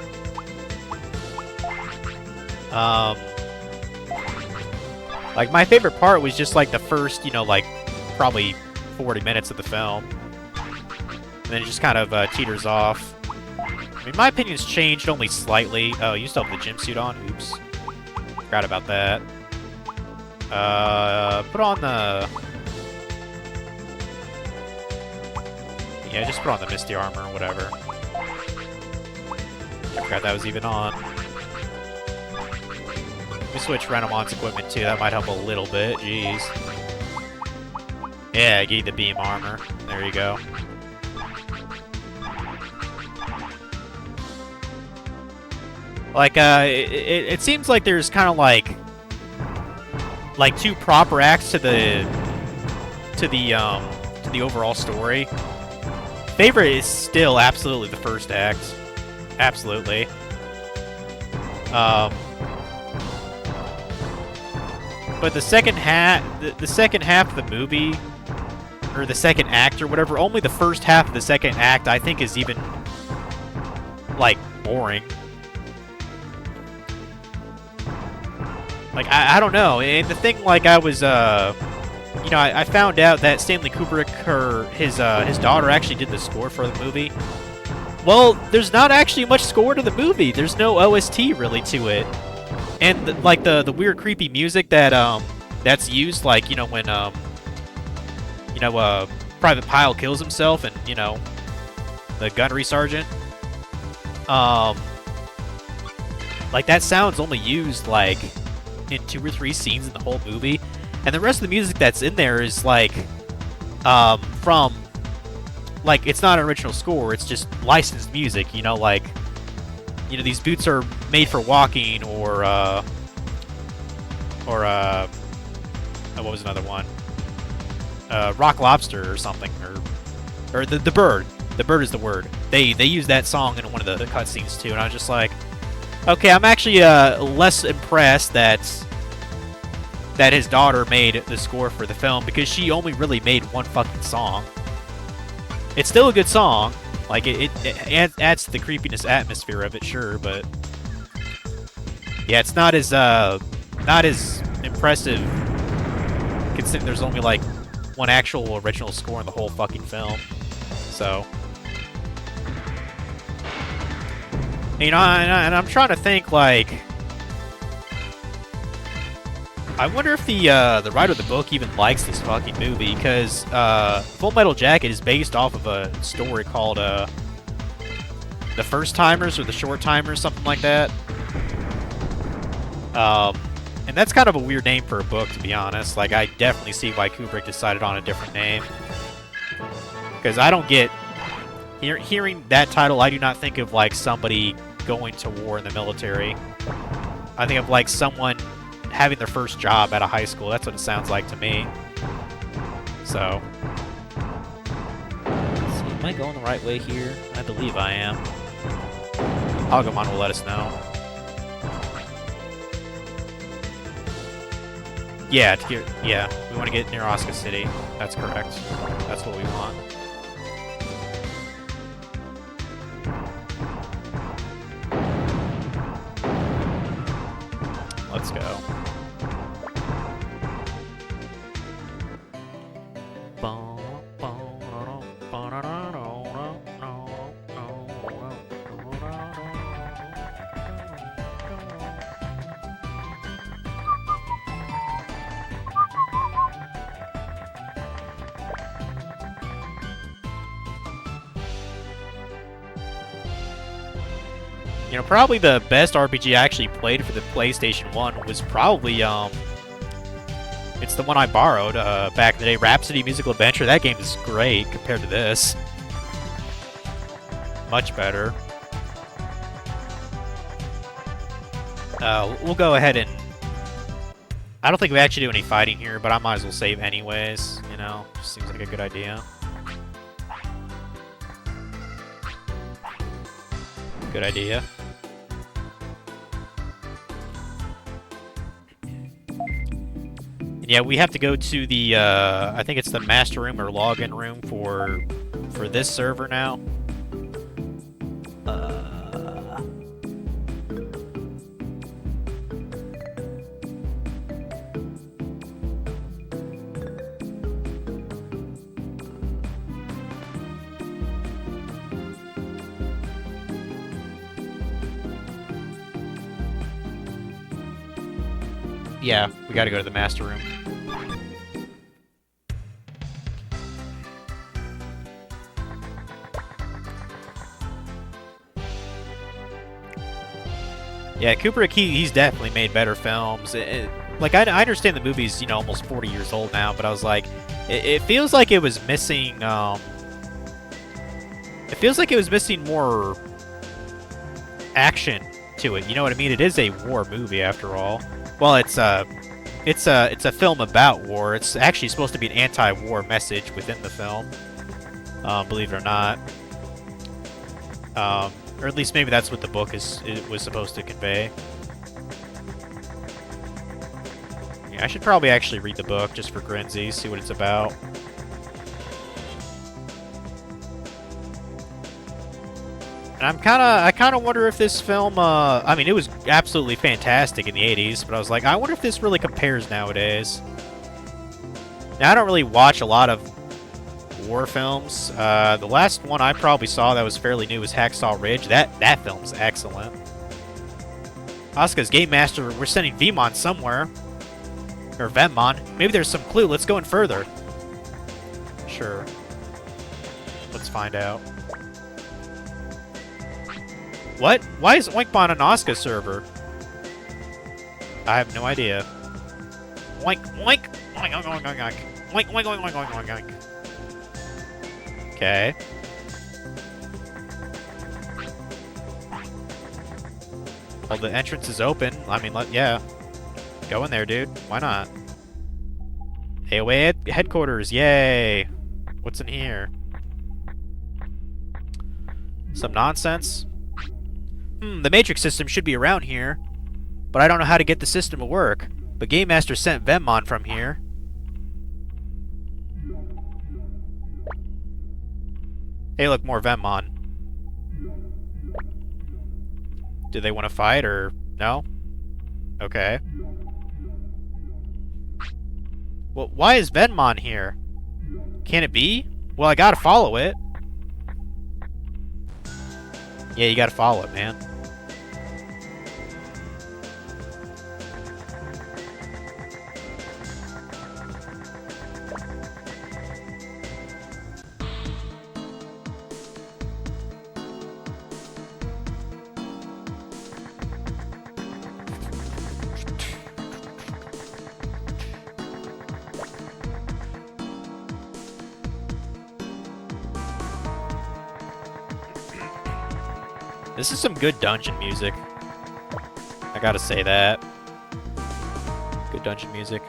Like, my favorite part was just, like, the first, you know, like, probably 40 minutes of the film. And then it just kind of, teeters off. I mean, my opinion's changed only slightly. Oh, you still have the gym suit on? Oops. Forgot about that. Put on the... Yeah, just put on the Misty Armor or whatever. I forgot that was even on. We switch Renamon's equipment too, that might help a little bit, jeez. Yeah, I gave the beam armor. There you go. Like, it seems like there's kind of like 2 proper acts to the overall story. Favorite is still absolutely the first act. Absolutely. But the second half of the movie, or the second act or whatever, only the first half of the second act I think is even, like, boring. Like, I don't know. And the thing, like, I was, you know, I found out that Stanley Kubrick, his daughter actually did the score for the movie. Well, there's not actually much score to the movie. There's no OST really to it. And like the weird creepy music that that's used, like, you know, when you know, Private Pyle kills himself, and, you know, the gunnery sergeant, like, that sound's only used like in 2 or 3 scenes in the whole movie, and the rest of the music that's in there is like from like it's not an original score, it's just licensed music, you know, like, you know, these boots are made for walking, or what was another one? Rock Lobster or something, or the Bird. The Bird is the word. They use that song in one of the cutscenes too, and I was just like, okay, I'm actually less impressed that his daughter made the score for the film, because she only really made one fucking song. It's still a good song, like it adds to the creepiness atmosphere of it, sure, but yeah, it's not as impressive considering there's only like one actual original score in the whole fucking film. So, you know, and I'm trying to think, like, I wonder if the writer of the book even likes this fucking movie, because Full Metal Jacket is based off of a story called The First Timers, or The Short Timers, something like that. And that's kind of a weird name for a book, to be honest. Like, I definitely see why Kubrick decided on a different name, because I don't get hearing that title. I do not think of like somebody going to war in the military. I think of like someone having their first job at a high school. That's what it sounds like to me. So, let's see, am I going the right way here? I believe I am. Agumon will let us know. Yeah, yeah, we want to get near Asuka City. That's correct. That's what we want. Let's go. You know, probably the best RPG I actually played for the PlayStation 1 was probably, it's the one I borrowed back in the day, Rhapsody Musical Adventure. That game is great compared to this. Much better. We'll go ahead and... I don't think we actually do any fighting here, but I might as well save anyways, you know? Just seems like a good idea. Good idea. Yeah, we have to go to the, I think it's the master room or login room for this server now. Yeah, we gotta go to the master room. Yeah, Kubrick, he's definitely made better films. Like, I understand the movie's, you know, almost 40 years old now, but I was like, it feels like it was missing, it feels like it was missing more action to it. You know what I mean? It is a war movie, after all. Well, it's a film about war. It's actually supposed to be an anti-war message within the film, believe it or not. Or at least maybe that's what the book was supposed to convey. Yeah, I should probably actually read the book just for grinsies, see what it's about. And I kind of wonder if this film, I mean, it was absolutely fantastic in the 80s, but I was like, I wonder if this really compares nowadays. Now, I don't really watch a lot of war films. The last one I probably saw that was fairly new was Hacksaw Ridge. That film's excellent. Asuka's Game Master, we're sending Vmon somewhere. Or Venmon. Maybe there's some clue. Let's go in further. Sure. Let's find out. What? Why is Oinkbon an Asuka server? I have no idea. Oink, oink, oink, oink, oink, oink, oink, oink, oink, oink, oink, oink, oink, oink. Okay. Well, the entrance is open. I mean, yeah. Go in there, dude. Why not? AOA headquarters. Yay. What's in here? Some nonsense? The Matrix system should be around here. But I don't know how to get the system to work. But Game Master sent Venmon from here. Hey, look, more Venmon. Do they want to fight, or no? Okay. Well, why is Venmon here? Can it be? Well, I gotta follow it. Yeah, you gotta follow it, man. This is some good dungeon music. I gotta say that. Good dungeon music.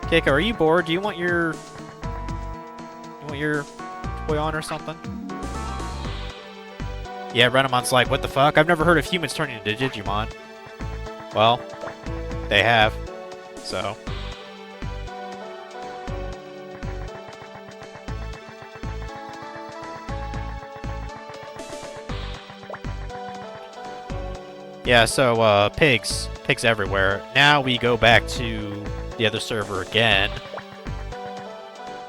Keiko, are you bored? Do you want your toy on or something? Yeah, Renamon's like, what the fuck? I've never heard of humans turning into Digimon. Well, they have. So. Yeah, so, pigs everywhere. Now we go back to the other server again.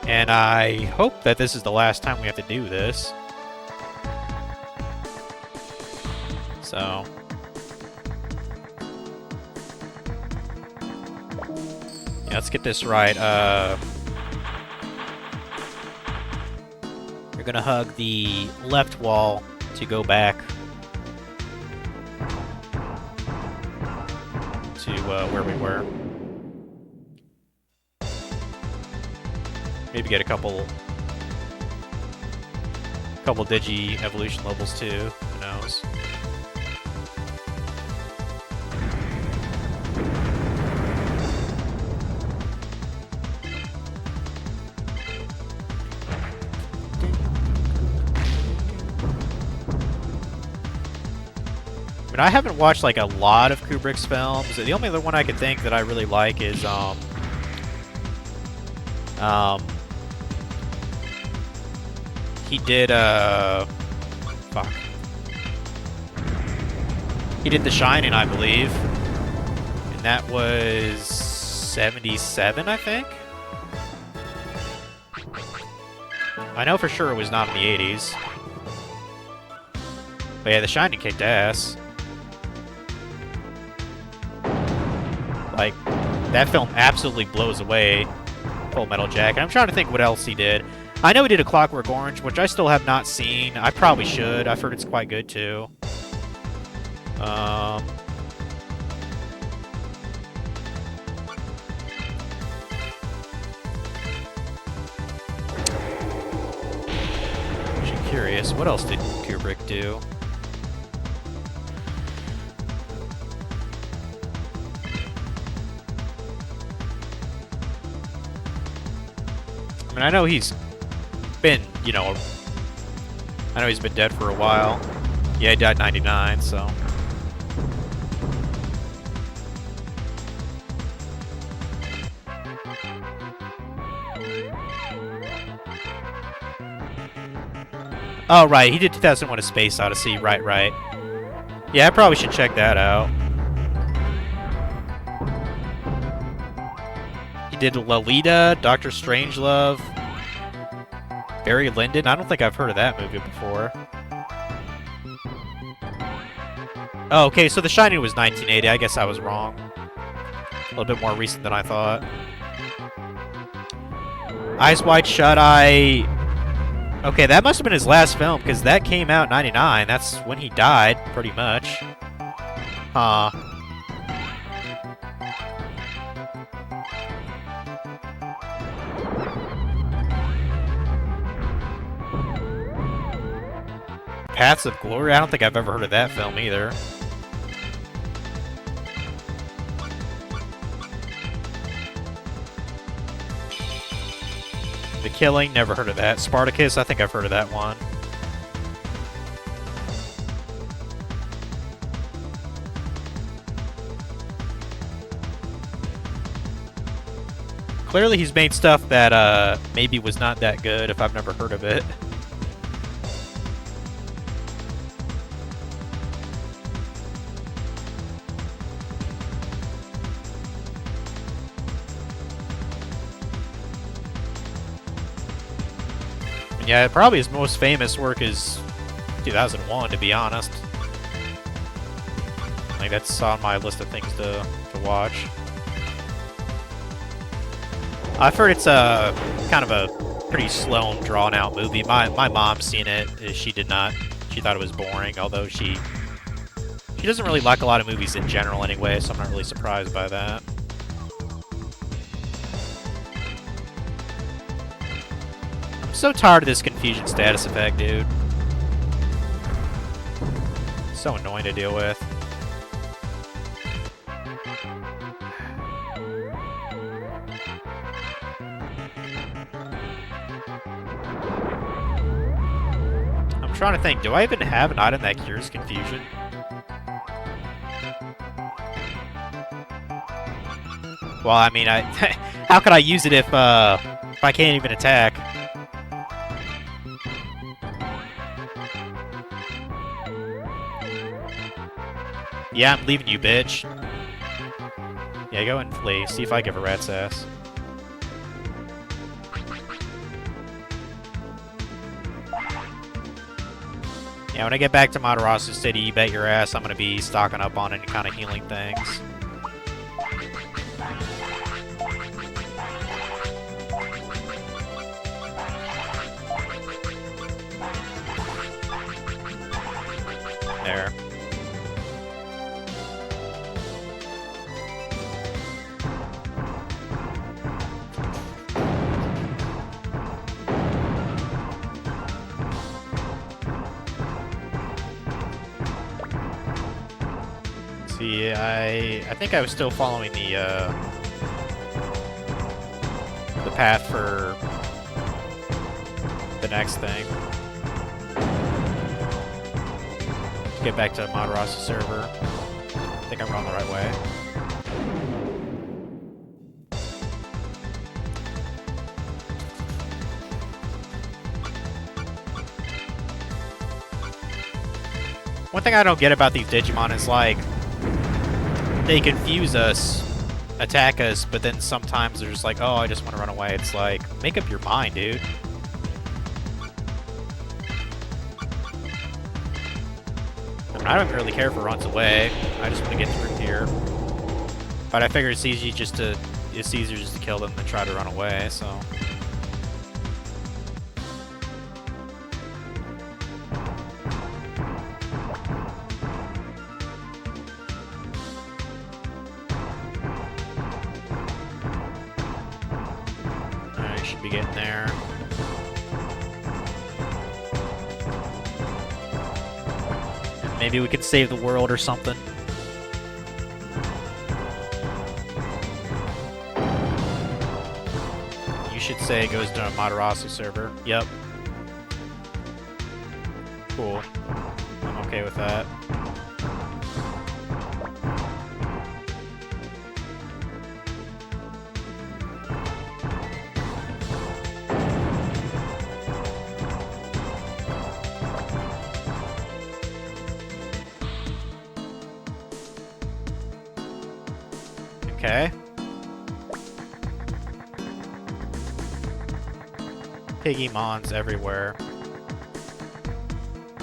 And I hope that this is the last time we have to do this. So. Yeah, let's get this right. You're gonna hug the left wall to go back to where we were. Maybe get a couple Digi evolution levels too. Who knows? I mean, I haven't watched like a lot of Kubrick's films. The only other one I could think that I really like is he did fuck. He did The Shining, I believe. And that was 77, I think. I know for sure it was not in the 80s. But yeah, The Shining kicked ass. Like, that film absolutely blows away Full Metal Jacket. I'm trying to think what else he did. I know he did A Clockwork Orange, which I still have not seen. I probably should. I've heard it's quite good, too. I'm actually curious. What else did Kubrick do? I mean, I know he's been, you know, I know he's been dead for a while. Yeah, he died in 99, so. Oh, right, he did 2001: A Space Odyssey, right. Yeah, I probably should check that out. He did Lolita, Doctor Strangelove, Barry Lyndon. I don't think I've heard of that movie before. Oh, okay, so The Shining was 1980. I guess I was wrong. A little bit more recent than I thought. Eyes Wide Shut, okay, that must have been his last film, because that came out in 99. That's when he died, pretty much. Huh. Paths of Glory? I don't think I've ever heard of that film either. The Killing? Never heard of that. Spartacus? I think I've heard of that one. Clearly he's made stuff that maybe was not that good if I've never heard of it. Yeah, probably his most famous work is 2001, to be honest. Like, that's on my list of things to watch. I've heard it's a kind of a pretty slow and drawn-out movie. My mom's seen it. She did not. She thought it was boring, although she doesn't really like a lot of movies in general anyway, so I'm not really surprised by that. I'm so tired of this confusion status effect, dude. So annoying to deal with. I'm trying to think, do I even have an item that cures confusion? Well, I mean, how could I use it if I can't even attack? Yeah, I'm leaving you, bitch. Yeah, go and flee. See if I give a rat's ass. Yeah, when I get back to Matarasu City, you bet your ass I'm gonna be stocking up on any kind of healing things. There. See, I think I was still following the path for the next thing. Let's get back to Matarasu server. I think I'm going the right way. One thing I don't get about these Digimon is, like, they confuse us, attack us, but then sometimes they're just like, oh, I just want to run away. It's like, make up your mind, dude. I mean, I don't really care if it runs away. I just want to get through here. But I figure it's easier just to kill them than try to run away, so. Should be getting there. And maybe we can save the world or something. You should say it goes to a Matarasu server. Yep. Cool. I'm okay with that. Okay. Piggy-mons everywhere.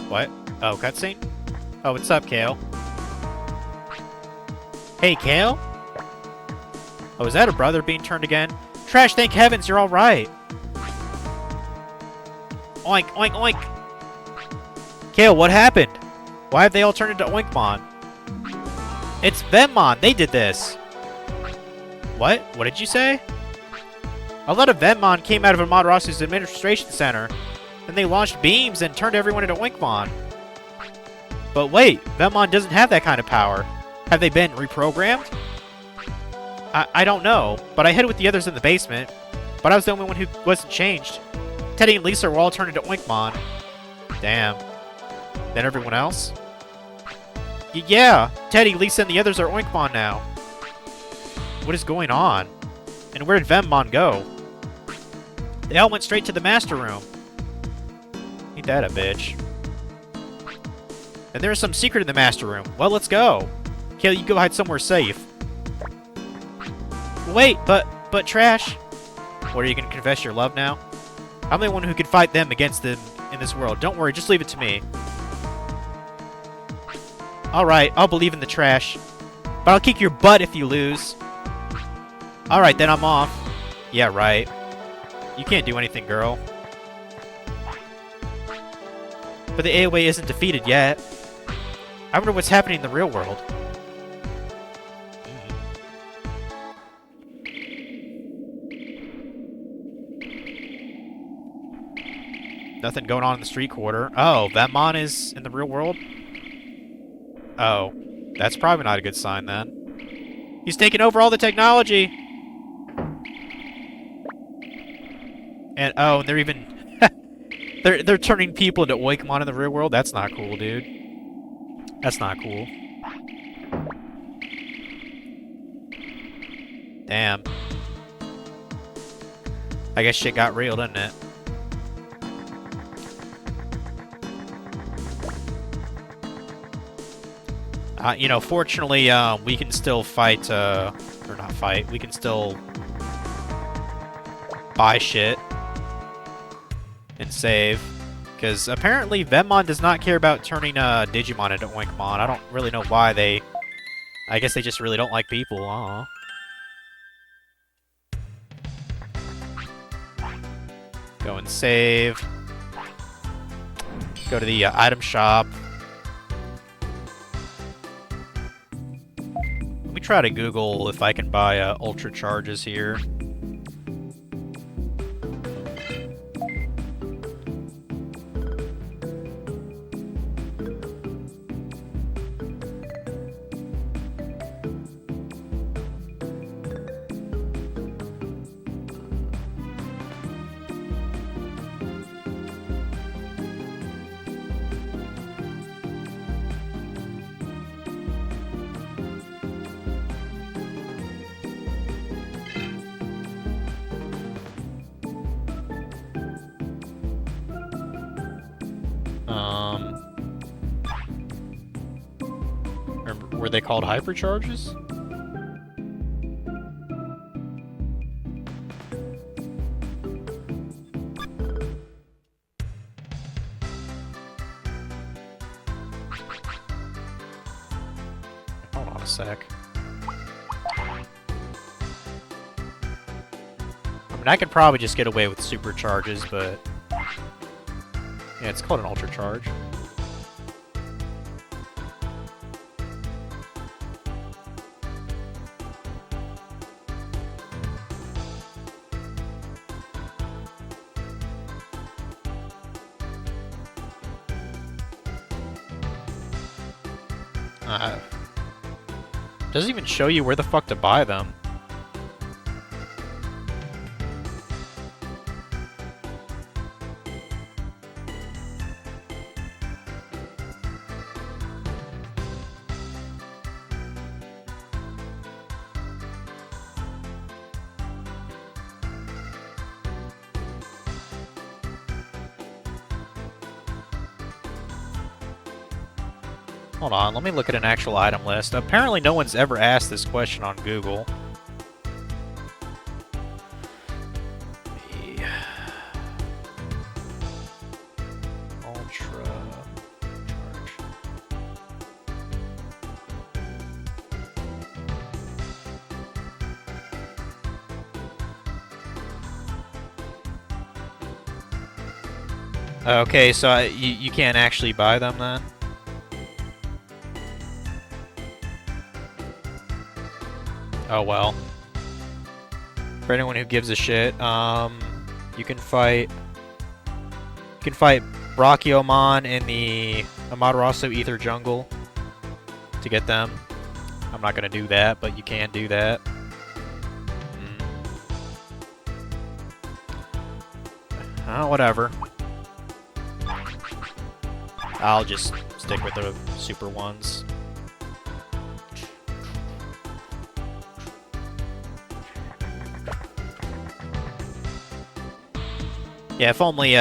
What? Oh, cutscene? Oh, what's up, Kale? Hey, Kale? Oh, is that a brother being turned again? Trash, thank heavens you're alright! Oink, oink, oink! Kale, what happened? Why have they all turned into Oinkmon? It's Venmon! They did this! What? What did you say? A lot of Venmon came out of Amaterasu's administration center. Then they launched beams and turned everyone into Oinkmon. But wait, Venmon doesn't have that kind of power. Have they been reprogrammed? I don't know, but I hid with the others in the basement. But I was the only one who wasn't changed. Teddy and Lisa were all turned into Oinkmon. Damn. Then everyone else? Yeah, Teddy, Lisa, and the others are Oinkmon now. What is going on? And where did Venmon go? They all went straight to the master room. Ain't that a bitch? And there's some secret in the master room. Well, let's go. Kayla, you go hide somewhere safe. Wait, but Trash. What, are you gonna confess your love now? I'm the one who can fight them against them in this world. Don't worry, just leave it to me. Alright, I'll believe in the Trash. But I'll kick your butt if you lose. Alright, then I'm off. Yeah, right. You can't do anything, girl. But the AOA isn't defeated yet. I wonder what's happening in the real world. Nothing going on in the street quarter. Oh, Venmon is in the real world? Oh, that's probably not a good sign then. He's taking over all the technology! And, oh, and they're even... they're turning people into Oinkmon in the real world? That's not cool, dude. That's not cool. Damn. I guess shit got real, didn't it? You know, fortunately, we can still fight, or not fight, we can still buy shit and save. Because apparently Venmon does not care about turning Digimon into Oinkmon. I don't really know why they... I guess they just really don't like people. Aww. Go and save. Go to the item shop. Let me try to Google if I can buy Ultra Charges here. Were they called hypercharges? Hold on a sec. I mean, I could probably just get away with supercharges, but... yeah, it's called an ultra charge. Doesn't even show you where the fuck to buy them. Hold on, let me look at an actual item list. Apparently no one's ever asked this question on Google. Ultra charge. Okay, so you can't actually buy them then? Oh well. For anyone who gives a shit, you can fight Brachiomon in the Amaterasu Ether Jungle to get them. I'm not gonna do that, but you can do that. Whatever. I'll just stick with the super ones. Yeah, if only,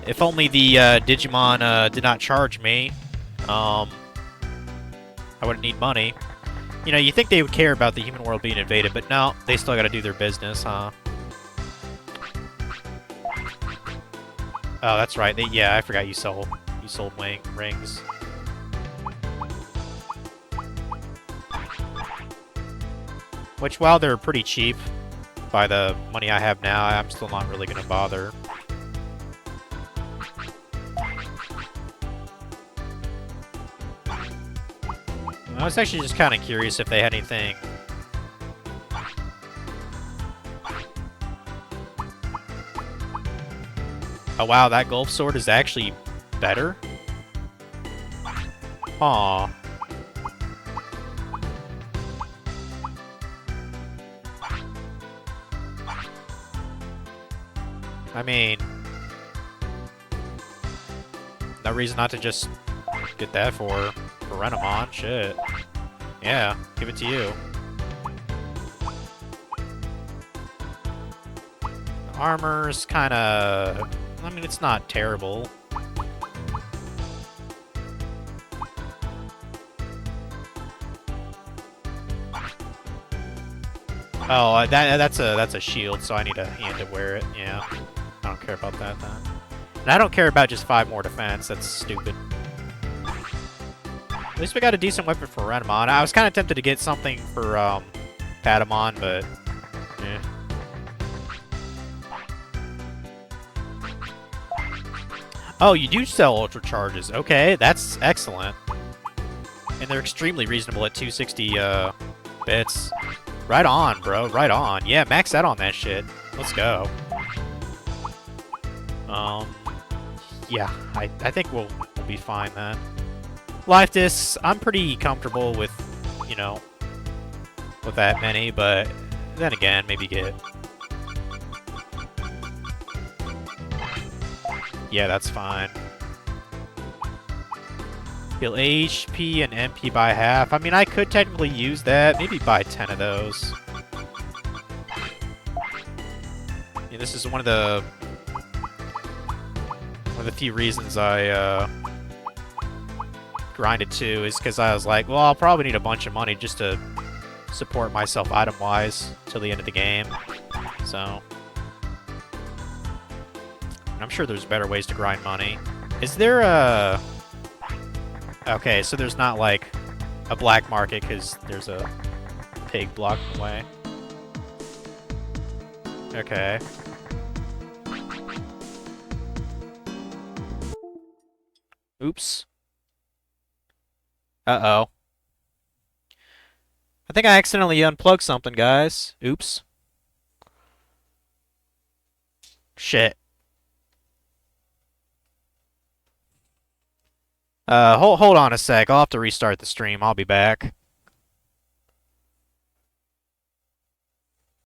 if only the, Digimon, did not charge me, I wouldn't need money. You know, you think they would care about the human world being invaded, but no, they still gotta do their business, huh? Oh, that's right. Yeah, I forgot you sold rings. Which, while they're pretty cheap by the money I have now, I'm still not really gonna bother. I was actually just kind of curious if they had anything. Oh wow, that Gulf Sword is actually better? Aw. I mean, no reason not to just get that for Renamon. Shit. Yeah, give it to you. Armor's kinda... I mean, it's not terrible. Oh, that's a shield, so I need a hand to wear it. Yeah, I don't care about that then. And I don't care about just 5 more defense. That's stupid. At least we got a decent weapon for Renamon. I was kind of tempted to get something for Patamon, but yeah. Oh, you do sell Ultra Charges. Okay, that's excellent. And they're extremely reasonable at 260 bits. Right on, bro. Right on. Yeah, max out on that shit. Let's go. Yeah, I think we'll be fine then. Life discs, I'm pretty comfortable with, you know, with that many, but then again, maybe get... Yeah, that's fine. Heal HP and MP by half. I mean, I could technically use that. Maybe buy 10 of those. Yeah, this is one of the few reasons I grinded too, is because I was like, well, I'll probably need a bunch of money just to support myself item-wise till the end of the game. So... I'm sure there's better ways to grind money. Is there a... Okay, so there's not, like, a black market because there's a pig blocking the way. Okay. Oops. Uh-oh. I think I accidentally unplugged something, guys. Oops. Shit. Hold on a sec. I'll have to restart the stream. I'll be back.